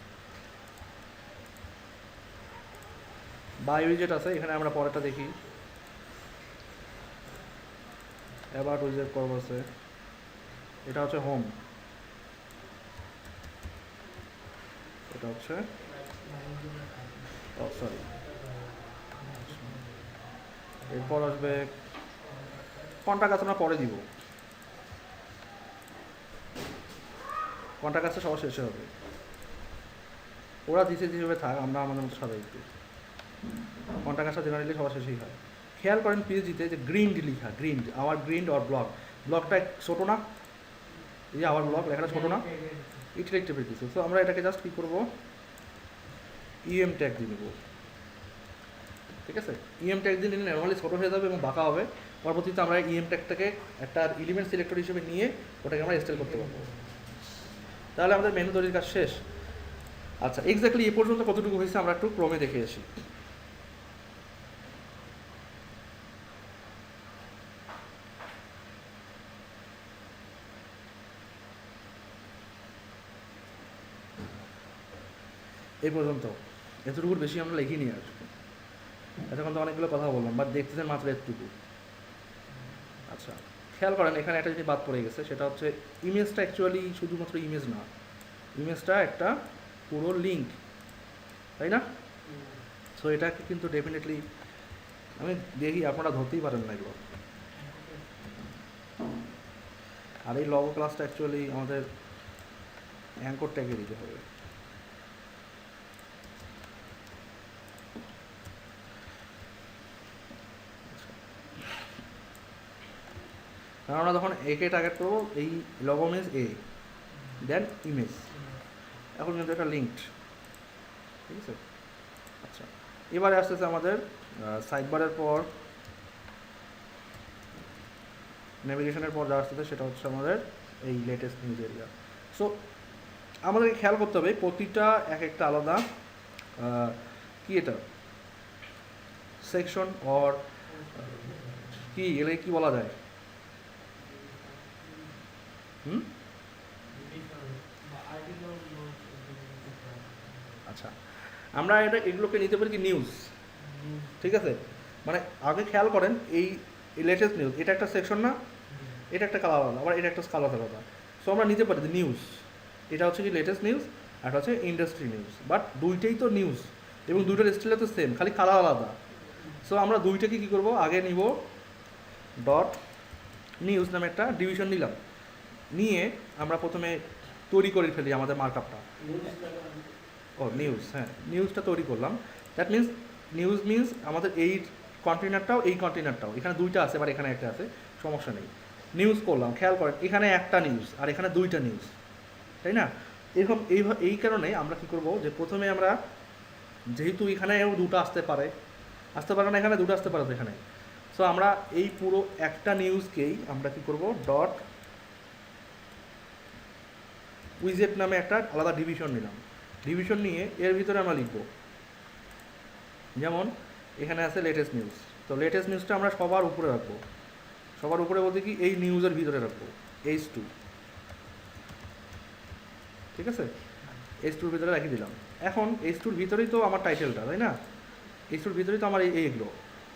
বাই উইজেট আছে, এখানে আমরা পরেরটা দেখি, অ্যাবাউট উইজেট করব আছে, এটা হচ্ছে হোম, সেটা হচ্ছে সরি, এরপর আসবে কন্টাক্ট আছে, আমরা পরে দিব, কন্টাক্ট আছে সবার শেষে হবে, ওরা দিছে যেভাবে থাক, আমরা আমাদের মতো সাজাই একটু। কন্টাক্ট আসা জেনারেলি সবার শেষেই হয়। খেয়াল করেন পিএইচডিতে যে গ্রিন্ড লিখা, গ্রিন্ড, আওয়ার গ্রিন্ড অর ব্লক, ব্লকটা ছোটো না, এই যে আওয়ার ব্লক লেখাটা ছোটো না, ইটারেটিভ কিছু। সো আমরা এটাকে জাস্ট কী করবো, ইএম ট্যাগ দিয়ে দেবো, ঠিক আছে। ইএম ট্যাগ দিয়ে নিলে নর্মালি ছোটো হয়ে যাবে এবং বাঁকা হবে। পরবর্তীতে আমরা ইএম ট্যাগটাকে একটা এলিমেন্ট সিলেক্টর হিসেবে নিয়ে ওটাকে আমরা স্টাইল করতে পারবো। তাহলে আমাদের মেনু তৈরির কাজ শেষ। আচ্ছা, এক্স্যাক্টলি এ পর্যন্ত কতটুকু হয়েছে আমরা একটু ক্রমে দেখে আসি। এই পর্যন্ত এতটুকুর বেশি আমরা লিখিনি আর। এতক্ষণ তো অনেকগুলো কথা বললাম, বাট দেখতেছেন মাত্র এতটুকু। আচ্ছা, খেয়াল করেন এখানে একটা জিনিস বাদ পড়ে গেছে, সেটা হচ্ছে ইমেজটা অ্যাকচুয়ালি শুধুমাত্র ইমেজ না, ইমেজটা একটা পুরো লিঙ্ক, তাই না? সো এটাকে কিন্তু ডেফিনেটলি আমি দেখি আপনারা ধরতেই পারেন না এগুলো। আর এই লগো ক্লাসটা অ্যাকচুয়ালি আমাদের অ্যাঙ্কর ট্যাগে দিতে হবে। কারণ আমরা যখন একে টার্গেট করবো, এই লগো ইমেজ এ, দেন ইমেজ, এখন কিন্তু এটা লিঙ্কড, ঠিক আছে। আচ্ছা, এবারে আসতেছে আমাদের সাইডবারের পর, নেভিগেশনের পর যা আসতেছে সেটা হচ্ছে আমাদের এই লেটেস্ট নিউজ এরিয়া। সো আমাদেরকে খেয়াল করতে হবে প্রতিটা এক একটা আলাদা কি এটা সেকশন অর কি, এলে কি বলা যায়, আচ্ছা, আমরা এগুলোকে নিতে পারি কি নিউজ, ঠিক আছে। মানে আগে খেয়াল করেন এই লেটেস্ট নিউজ, এটা একটা সেকশন না, এটা একটা কালার আলাদা, আবার এটা একটা কালার আলাদা। সো আমরা নিতে পারি নিউজ, এটা হচ্ছে কি লেটেস্ট নিউজ, আর এটা হচ্ছে ইন্ডাস্ট্রি নিউজ, বাট দুইটাই তো নিউজ এবং দুইটার স্টাইল তো সেম, খালি কালার আলাদা। সো আমরা দুইটাকে কী করবো, আগে নিব ডট নিউজ নামে একটা ডিভিশন নিলাম, নিয়ে আমরা প্রথমে তৈরি করে ফেলি আমাদের মার্কআপটা। ও নিউজ, হ্যাঁ, নিউজটা তৈরি করলাম। দ্যাট মিনস নিউজ মিনস আমাদের এই কন্টেনারটাও এই কন্টেনারটাও, এখানে দুইটা আছে বা এখানে একটা আছে, সমস্যা নেই। নিউজ করলাম, খেয়াল করেন এখানে একটা নিউজ আর এখানে দুইটা নিউজ, তাই না? এরকম এই কারণে আমরা কী করবো, যে প্রথমে আমরা যেহেতু এখানেও দুটো আসতে পারে না, এখানে দুটো আসতে পারে তো এখানে। সো আমরা এই পুরো একটা নিউজকেই আমরা কী করবো, ডট উইজেট নামে একটা আলাদা ডিভিশন নিলাম। ডিভিশন নিয়ে এর ভিতরে আমরা লিখব, যেমন এখানে আছে লেটেস্ট নিউজ, তো লেটেস্ট নিউজটা আমরা সবার উপরে রাখবো। সবার উপরে বলতে কি, এই নিউজের ভিতরে রাখবো H2, ঠিক আছে। H2 এর ভিতরে রেখে দিলাম। এখন H2 এর ভিতরেই তো আমার টাইটেলটা, তাই না? H2 এর ভিতরেই তো আমার এইগুলো।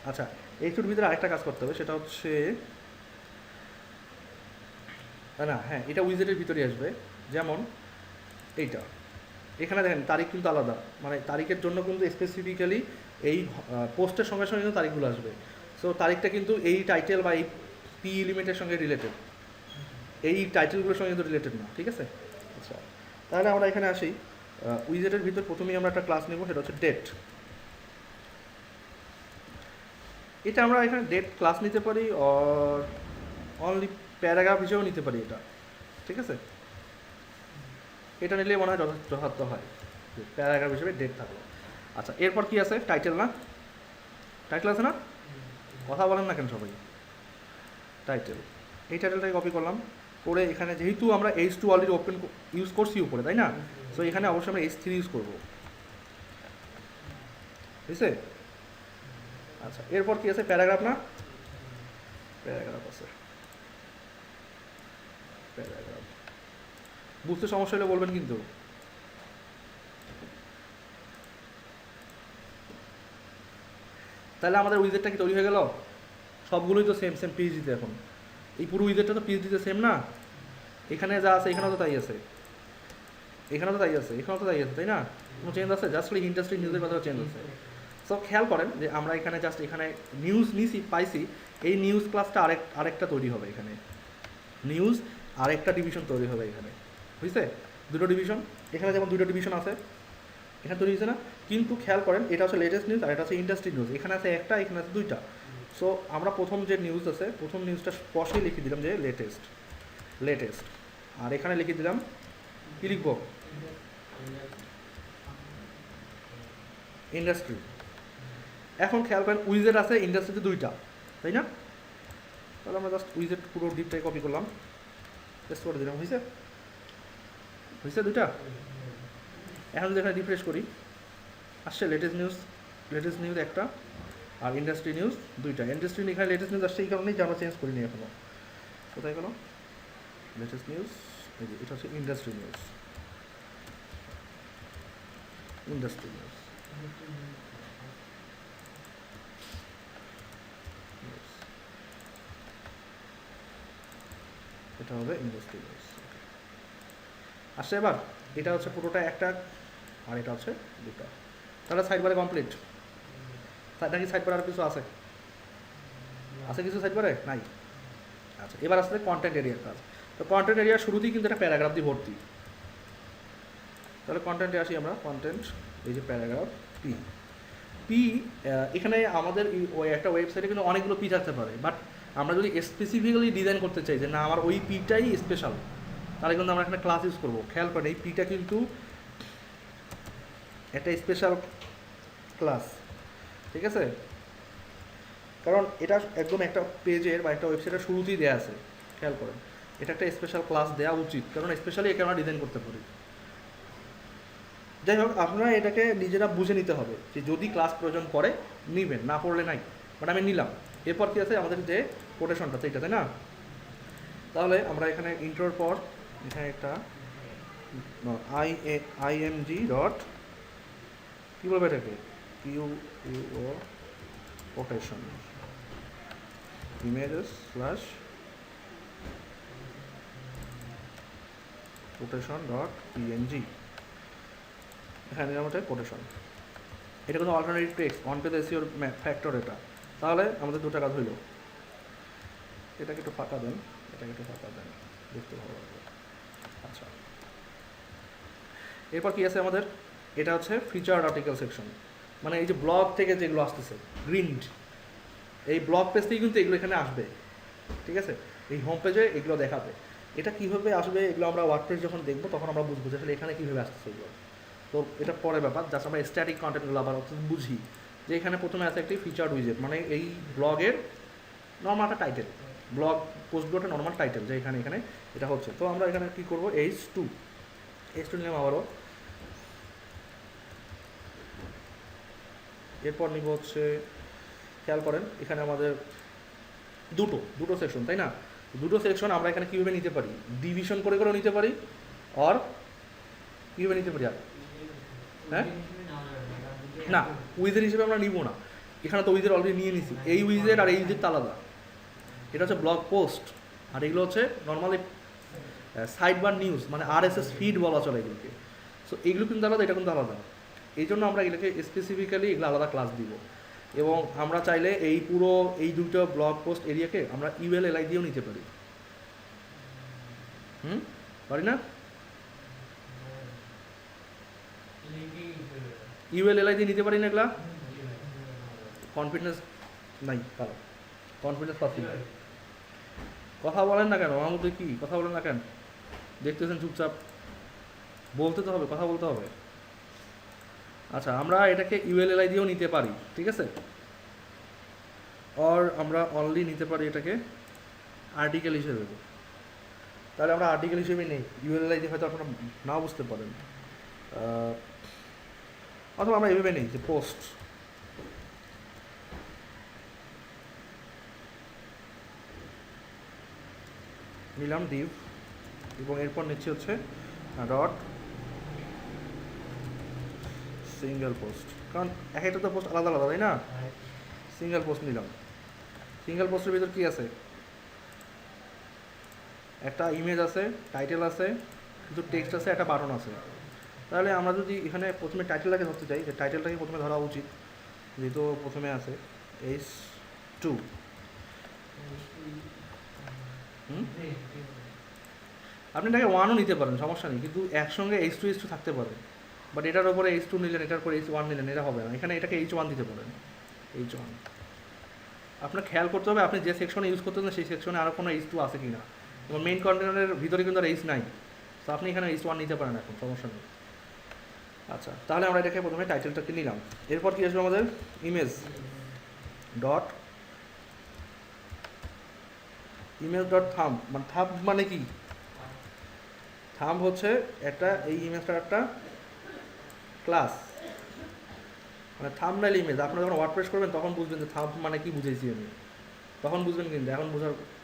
আচ্ছা, H2 এর ভিতরে আরেকটা কাজ করতে হবে, সেটা হচ্ছে না, হ্যাঁ, এটা উইজেটের ভিতরেই আসবে। যেমন এইটা, এখানে দেখেন তারিখ কিন্তু আলাদা, মানে তারিখের জন্য কিন্তু স্পেসিফিক্যালি এই পোস্টের সঙ্গে সঙ্গে কিন্তু তারিখগুলো আসবে। সো তারিখটা কিন্তু এই টাইটেল বা এই পি এলিমেন্টের সঙ্গে রিলেটেড, এই টাইটেলগুলোর সঙ্গে কিন্তু রিলেটেড না, ঠিক আছে। আচ্ছা, তাহলে আমরা এখানে আসি, উইজেটের ভিতর প্রথমেই আমরা একটা ক্লাস নেব, সেটা হচ্ছে ডেট। এটা আমরা এখানে ডেট ক্লাস নিতে পারি, অর প্যারাগ্রাফ হিসেবেও নিতে পারি এটা, ঠিক আছে। এটা নিলে মনে হয় যথার্থ হয়, প্যারাগ্রাফ হিসেবে ডেট থাকলো। আচ্ছা, এরপর কি আছে, টাইটেল না, টাইটেল আছে না, কথা বলেন না কেন সবাই। টাইটেল, এই টাইটেলটাকে কপি করলাম, করে এখানে যেহেতু আমরা H2 অলরেডি ওপেন ইউজ করছি উপরে, তাই না? সো এখানে অবশ্যই আমরা H3 ইউজ করবো, বুঝছে? আচ্ছা, এরপর কি আছে, প্যারাগ্রাফ না, প্যারাগ্রাফ আছে, প্যারাগ্রাফ। বুঝতে সমস্যা হলে বলবেন কিন্তু। তাহলে আমাদের উইজেটটা কি তৈরি হয়ে গেল? সবগুলোই তো সেম পিএইচডিতে। এখন এই পুরো উইজেটটা তো পিএইচডিতে সেম না, এখানে যা আছে এখানেও তো তাই আছে। এখানেও তো তাই আছে, এখানেও তো তাই আছে, তাই না? কোনো চেঞ্জ আছে? জাস্ট খালি ইন্ডাস্ট্রি নিউজের কথা চেঞ্জ আছে। সো খেয়াল করেন যে আমরা এখানে জাস্ট এখানে নিউজ নিছি পাইছি, এই নিউজ ক্লাসটা আরেকটা তৈরি হবে এখানে, নিউজ আরেকটা ডিভিশন তৈরি হবে এখানে, বুঝছে? দুটো ডিভিশন, এখানে যেমন দুটো ডিভিশন আছে এখানে তৈরি হয়েছে না? কিন্তু খেয়াল করেন এটা হচ্ছে লেটেস্ট নিউজ আর এটা হচ্ছে ইন্ডাস্ট্রি নিউজ, এখানে আছে একটা, এখানে আছে দুইটা। সো আমরা প্রথম যে নিউজ আছে প্রথম নিউজটা স্পষ্টই লিখে দিলাম যে লেটেস্ট, লেটেস্ট, আর এখানে লিখে দিলাম কী লিখবো, ইন্ডাস্ট্রি। এখন খেয়াল করেন উইজেট আছে ইন্ডাস্ট্রিতে দুইটা, তাই না? তাহলে আমরা জাস্ট উইজেট পুরো ডিপটাই কপি করলাম, পেস্ট করে দিলাম, হয়েছে? হয়েছে দুইটা। এখন যদি এখানে রিফ্রেশ করি আসছে লেটেস্ট নিউজ একটা আর ইন্ডাস্ট্রি নিউজ দুইটা। ইন্ডাস্ট্রি এখানে লেটেস্ট নিউজ আসছে এই কারণেই যে আমরা চেঞ্জ করিনি এখনো। কোথায় গেল লেটেস্ট নিউজ? এই যে এটা হচ্ছে ইন্ডাস্ট্রি নিউজ, ইন্ডাস্ট্রি নিউজ, এটা হবে ইন্ডাস্ট্রি নিউজ। আসছে এবার, এটা হচ্ছে পুরোটা একটা আর এটা হচ্ছে দুটা। তাহলে সাইড বারে কমপ্লিট। নাকি সাইড বারে আর কিছু আছে? আছে কিছু সাইড বারে? নাই। আচ্ছা, এবার আসলে কন্টেন্ট এরিয়ার কাজ। তো কন্টেন্ট এরিয়ার শুরুতেই কিন্তু একটা প্যারাগ্রাফ দিয়ে ভর্তি। তাহলে কন্টেন্টে আসি আমরা, কন্টেন্ট, এই যে প্যারাগ্রাফ পি। পি এখানে আমাদের ওই একটা ওয়েবসাইটে কিন্তু অনেকগুলো পি থাকতে পারে, বাট আমরা যদি স্পেসিফিক্যালি ডিজাইন করতে চাই যে না আমার ওই পিটাই স্পেশাল, তাহলে কিন্তু আমরা এখানে ক্লাস ইউজ করবো। খেয়াল করেন এই পিটা কিন্তু একটা স্পেশাল ক্লাস, ঠিক আছে? কারণ এটা একদম একটা পেজের বা একটা ওয়েবসাইটের শুরুতেই দেওয়া আছে, খেয়াল করেন এটা একটা স্পেশাল ক্লাস দেওয়া উচিত, কারণ স্পেশালি একে আমরা ডিজাইন করতে পারি। যাই হোক, আপনারা এটাকে নিজেরা বুঝে নিতে হবে যে যদি ক্লাস প্রয়োজন পড়ে নিবেন, না পড়লে নাই, বাট আমি নিলাম। এরপর কী আছে আমাদের যে কোটেশনটা, সেইটা, তাই না? তাহলে আমরা এখানে ইন্ট্রোর পর এখানে একটা আইএমজি ডট, কী বলবো এটাকে, কিউ quotation images slash quotation dot PNG, এখানে নিলাম ওটা কোটেশন। এটা কোনো অল্টারনেটিভ টেক্সট অন পেজ এসইওর ফ্যাক্টর এটা। তাহলে আমাদের দুটো কাজ হইল। এটাকে একটু ফাঁকা দেন, এটাকে একটু ফাঁকা দেন, দেখতে ভালো লাগবে। আচ্ছা, এরপর কি আছে আমাদের? এটা হচ্ছে ফিচার্ড আর্টিকেল সেকশন, মানে এই যে ব্লগ থেকে যেগুলো আসতেছে গ্রিন্ড, এই ব্লগ পেজ থেকে কিন্তু এগুলো এখানে আসবে, ঠিক আছে? এই হোম পেজে এগুলো দেখাবে। এটা কীভাবে আসবে এগুলো আমরা ওয়ার্ডপ্রেস যখন দেখবো তখন আমরা বুঝবো যে আসলে এখানে কীভাবে আসতেছে এগুলো। তো এটা পরের ব্যাপার, জাস্ট আমরা স্ট্যাটিক কন্টেন্টগুলো আবার বুঝি যে এখানে প্রথমে আছে একটি ফিচার্ড উইজেট, মানে এই ব্লগের নর্মাল একটা টাইটেল, ব্লগ পোস্টগুলো একটা নর্মাল টাইটেল যে এখানে এখানে এটা হচ্ছে। তো আমরা এখানে কী করবো, H2 নিলাম আবারও। এরপর নিব হচ্ছে, খেয়াল করেন এখানে আমাদের দুটো সেকশন, তাই না? দুটো সেকশন আমরা এখানে কীভাবে নিতে পারি, ডিভিশন করে করেও নিতে পারি, আর কীভাবে নিতে পারি, আর হ্যাঁ না উইজের হিসেবে আমরা নিব না, এখানে তো উইজের অলরেডি নিয়ে নিছি। এই উইজের আর এই উইজের তো আলাদা, এটা হচ্ছে ব্লগ পোস্ট আর এগুলো হচ্ছে নর্মালি সাইড বার নিউজ, মানে RSS ফিড বলা চলে এগুলোকে। সো এগুলো কিন্তু আলাদা, এটা কিন্তু আলাদা। এই জন্য আমরা এগুলোকে স্পেসিফিক্যালি এগুলো আলাদা ক্লাস দিব। এবং আমরা চাইলে এই পুরো এই দুটো ব্লগ পোস্ট এরিয়াকে আমরা ULLI দিয়েও নিতে পারি। পারি না? ULLI দিয়ে নিতে পারি না এগুলা? কনফিডেন্স নাই কারো, কনফিডেন্স পাচ্ছি না। কথা বলেন না কেন আমার মধ্যে, কি কথা বলেন না কেন? দেখতেছেন চুপচাপ, বলতে তো হবে, কথা বলতে হবে। আচ্ছা, আমরা এটাকে ULLI দিয়েও নিতে পারি, ঠিক আছে? আর আমরা অনলি নিতে পারি এটাকে আর্টিকেল হিসেবে। তাহলে আমরা আর্টিকেল হিসেবে নেই, ULLI দিয়ে হয়তো আপনারা নাও বুঝতে পারেন। অথবা আমরা এভাবে নেই যে পোস্ট, নিলাম ডিভ, এবং এরপর নিচ্ছি হচ্ছে ডট সিঙ্গেল পোস্ট, কারণ এক একটা তো পোস্ট আলাদা আলাদা, তাই না? সিঙ্গেল পোস্ট নিলাম। সিঙ্গেল পোস্টের ভিতর কি আছে? একটা ইমেজ আছে, টাইটেল আছে, কিছু টেক্সট আছে, একটা বাটন আছে। তাহলে আমরা যদি এখানে প্রথমে টাইটেলটাকে ধরতে চাই, যে টাইটেলটাকে প্রথমে ধরা উচিত, যেহেতু প্রথমে আছে H2। আপনি এটাকে ওয়ানও নিতে পারেন, সমস্যা নেই, কিন্তু একসঙ্গে H2 থাকতে পারে। বাট এটার উপরে H2 নিলেন, এটার উপরে H1 নিলেন, এটা হবে না। এখানে এটাকে H1 দিতে পারেন, H1। আপনার খেয়াল করতে হবে আপনি যে সেকশনে ইউজ করতেছেন সেই সেকশনে আরও কোনো H2 আছে কি না। এবং মেইন কন্টেনারের ভিতরে কিন্তু আর H নাই, তো আপনি এখানে H1 নিতে পারেন, এখন সমস্যা নেই। আচ্ছা, তাহলে আমরা এটাকে প্রথমে টাইটেলটাকে নিলাম। এরপর কী আসবে আমাদের, ইমেজ ডট থাম। মানে থাম মানে কি, থাম হচ্ছে একটা, এই ইমেজটার একটা ক্লাস, মানে থাম্বনেল ইমেজ। আপনারা যখন ওয়ার্ডপ্রেস করবেন তখন বুঝবেন যে থাম্ব মানে কি বুঝেছি আমি, তখন বুঝবেন, কিন্তু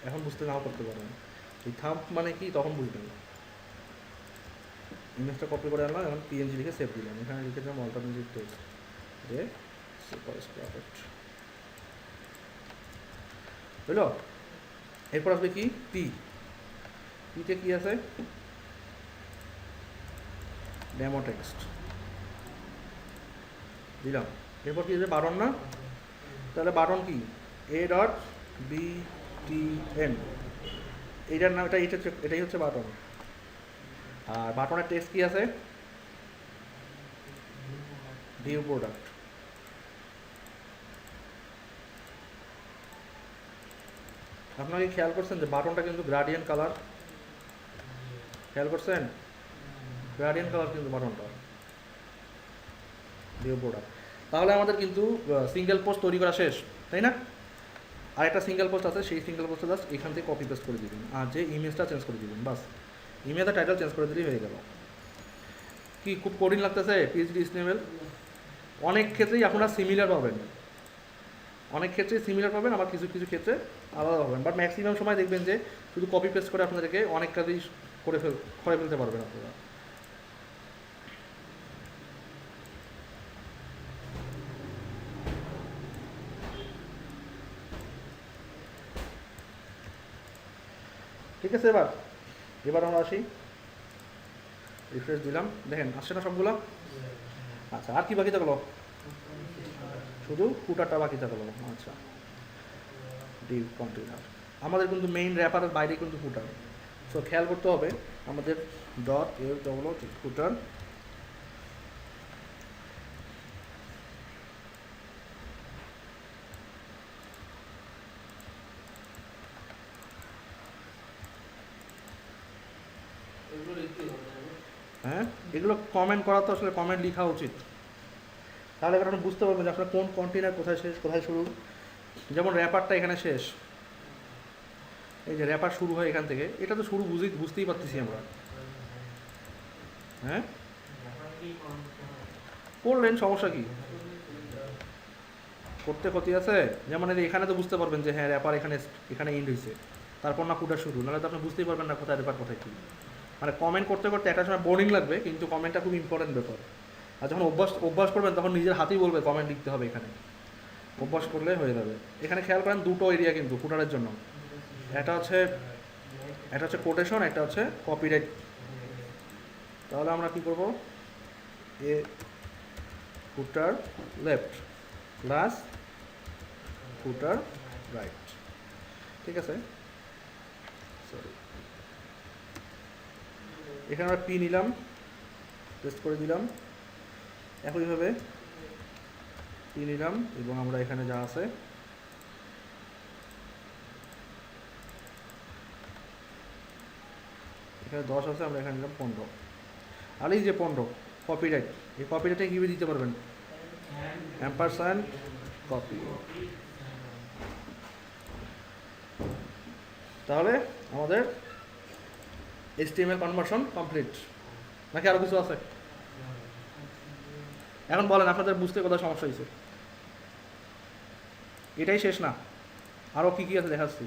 এখন বুঝতে নাও করতে পারবেন এই থাম্ব মানে কি, তখন বুঝবেন। ইমেজটা কপি করে আনলাম, এখন পিএনজি লিখে সেভ দিলাম, এখানে লিখে দিলাম অল্টারনেটিভ টেক্সট যে সুপার প্রফেক্ট বুঝলো। এরপর আসবে কি, পিতে কি আছে, ডেমো টেক্সট দিলাম। এরপর কি আছে, বাটন না, তাহলে বাটন কি, A.BTN, এইটার নাম, এটাই হচ্ছে বাটন। আর বাটনের টেক্সট কি আছে, ভিউ প্রোডাক্ট। আপনাকে খেয়াল করছেন যে বাটনটা কিন্তু গ্রাডিয়েন্ট কালার, খেয়াল করছেন, গ্রাডিয়েন্ট কালার কিন্তু বাটনটা, ভিউ প্রোডাক্ট। তাহলে আমাদের কিন্তু সিঙ্গেল পোস্ট তৈরি করা শেষ, তাই না? আর একটা সিঙ্গেল পোস্ট আছে, সেই সিঙ্গেল পোস্টটা জাস্ট এখান থেকে কপি পেস্ট করে দিবেন, আর যে ইমেজটা চেঞ্জ করে দিবেন, বাস ইমেজের টাইটেল চেঞ্জ করে দিলেই হয়ে গেল। কি খুব কঠিন লাগতেছে পিএইচডি HTML? অনেক ক্ষেত্রেই আপনারা সিমিলার পাবেন, আবার কিছু কিছু ক্ষেত্রে আলাদা পাবেন, বাট ম্যাক্সিমাম সময় দেখবেন যে শুধু কপি পেস্ট করে আপনাদেরকে অনেক কাজই করে ফেলতে পারবেন আপনারা। ঠিক আছে, এবার আমরা আসি, রিফ্রেশ দিলাম, দেখেন আসছে না সবগুলো। আচ্ছা, আর কি বাকি থাকলো, শুধু ফুটারটা বাকি থাকলো। আচ্ছা, ডিভ কন্টেনার, আমাদের কিন্তু মেইন র্যাপারের বাইরে কিন্তু ফুটার, সো খেয়াল করতে হবে আমাদের ডট এর হলো ফুটার। হ্যাঁ, এগুলো কমেন্ট করা তো আসলে কমেন্ট লেখা উচিত, তাহলে আপনি বুঝতে পারবেন যে আপনার কোন কন্টেনার কোথায় শেষ কোথায় শুরু। যেমন র্যাপারটা এখানে শেষ, এই যে র্যাপার শুরু হয় এখান থেকে, এটা তো শুরু বুঝতেই পারতেছি আমরা। হ্যাঁ, করলেন, সমস্যা কি, করতে ক্ষতি আছে। যেমন এখানে তো বুঝতে পারবেন যে হ্যাঁ র্যাপার এখানে এন্ড হয়েছে, তারপর না ফুটার শুরু, নাহলে তো আপনি বুঝতেই পারবেন না কোথায় র্যাপার কোথায় কী। মানে কমেন্ট করতে করতে একটা সময় বোরিং লাগবে, কিন্তু কমেন্টটা খুব ইম্পর্টেন্ট ব্যাপার। আর যখন অভ্যাস করবেন তখন নিজের হাতেই বলবে কমেন্ট লিখতে হবে, এখানে অভ্যাস করলে হয়ে যাবে। এখানে খেয়াল করেন দুটো এরিয়া কিন্তু ফুটারের জন্য, একটা হচ্ছে কোটেশন, একটা হচ্ছে কপিরাইট। তাহলে আমরা কি করব, এ ফুটার লেফট প্লাস ফুটার রাইট, ঠিক আছে। সরি, এখানে আমরা পি নিলাম, পেস্ট করে দিলাম, একইভাবে পি নিলাম, এবং আমরা এখানে যা আছে এখানে 10 আছে, আমরা এখানে নিলাম 15। আর এই যে 15 কপিরাইট, এই কপিরাইটে কীভাবে দিতে পারবেন, অ্যাম্পারস্যান্ড কপি। তাহলে আমাদের HTML কনভার্সন কমপ্লিট, নাকি আরও কিছু আছে? এখন বলেন আপনাদের বুঝতে কোথায় সমস্যা হয়েছে। এটাই শেষ না, আরও কী কী আছে দেখাচ্ছি।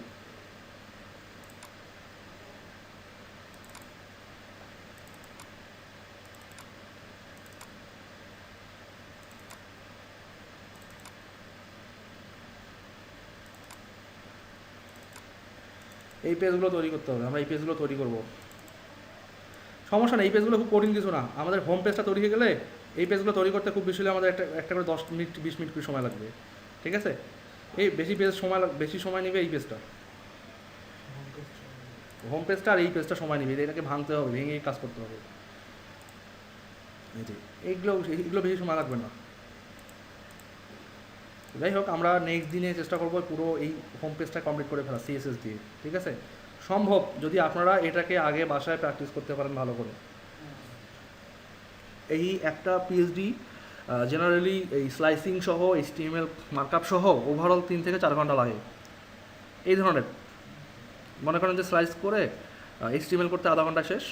এই পেজগুলো তৈরি করতে হবে, আমরা এই পেজগুলো তৈরি করব। সমস্যা নেই, এই পেজগুলো খুব কঠিন কিছু না। আমাদের হোম পেজটা তৈরি হয়ে গেলে এই পেজগুলো তৈরি করতে খুব বেশি হলে আমাদের একটা করে 10 মিনিট 20 মিনিট করে সময় লাগবে, ঠিক আছে? এই বেশি সময় নেবে এই পেজটা, হোম পেজটা আর এই পেজটা সময় নেবে, এটাকে ভাঙতে হবে, ভেঙে কাজ করতে হবে। এই যে এইগুলো বেশি সময় লাগবে না। যাই হোক, আমরা নেক্সট দিনে চেষ্টা করবো পুরো এই হোম পেজটা কমপ্লিট করে ফেলা সিএসএস দিয়ে, ঠিক আছে? সম্ভব যদি আপনারা এটাকে আগে বাসায় প্র্যাকটিস করতে পারেন ভালো করে। এই একটা পিএইচডি জেনারেলি এই স্লাইসিং সহ HTML মার্কআপ সহ ওভারঅল 3 থেকে 4 ঘন্টা লাগে। এই ধরনের মনে করেন যে স্লাইস করে HTML করতে আধা ঘন্টা শেষ,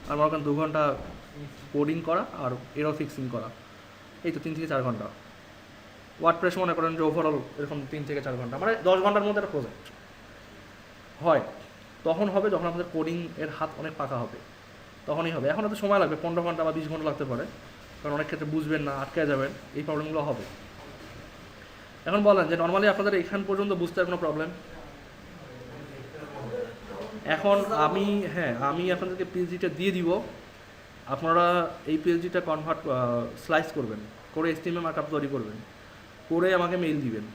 আর মনে করেন 2 ঘন্টা কোডিং করা আর এরর ফিক্সিং করা, এই তো 3 থেকে 4 ঘন্টা। ওয়ার্ডপ্রেস মনে করেন যে ওভারঅল এরকম 3 থেকে 4 ঘন্টা, মানে 10 ঘন্টার মধ্যে একটা প্রজেক্ট হয়। তখন হবে যখন আমাদের কোডিং এর হাত অনেক পাকা হবে, তখনই হবে। এখন তো সময় লাগবে, 15 ঘন্টা বা 20 ঘন্টা লাগতে পারে, কারণ অনেক ক্ষেত্রে বুঝবেন না, আটকে যাবেন, এই প্রবলেমগুলো হবে। এখন বলেন যে নর্মালি আপনাদের এখান পর্যন্ত বুঝতে কোনো প্রবলেম? এখন আমি আপনাদেরকে পিএইচডিটা দিয়ে দিব, আপনারা এই পিএইচডিটা স্লাইস করবেন, করে HTML মার্কআপ তৈরি করবেন, করে আমাকে মেইল দিবেন,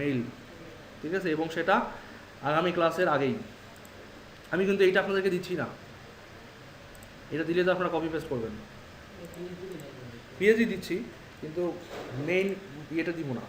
মেইল, ঠিক আছে? এবং সেটা আগামী ক্লাসের আগেই। আমি কিন্তু এইটা আপনাদেরকে দিচ্ছি না, এটা দিলে তো আপনারা কপি পেস্ট করবেন। পিএইচডি দিচ্ছি কিন্তু মেইন ইয়েটা দিব না।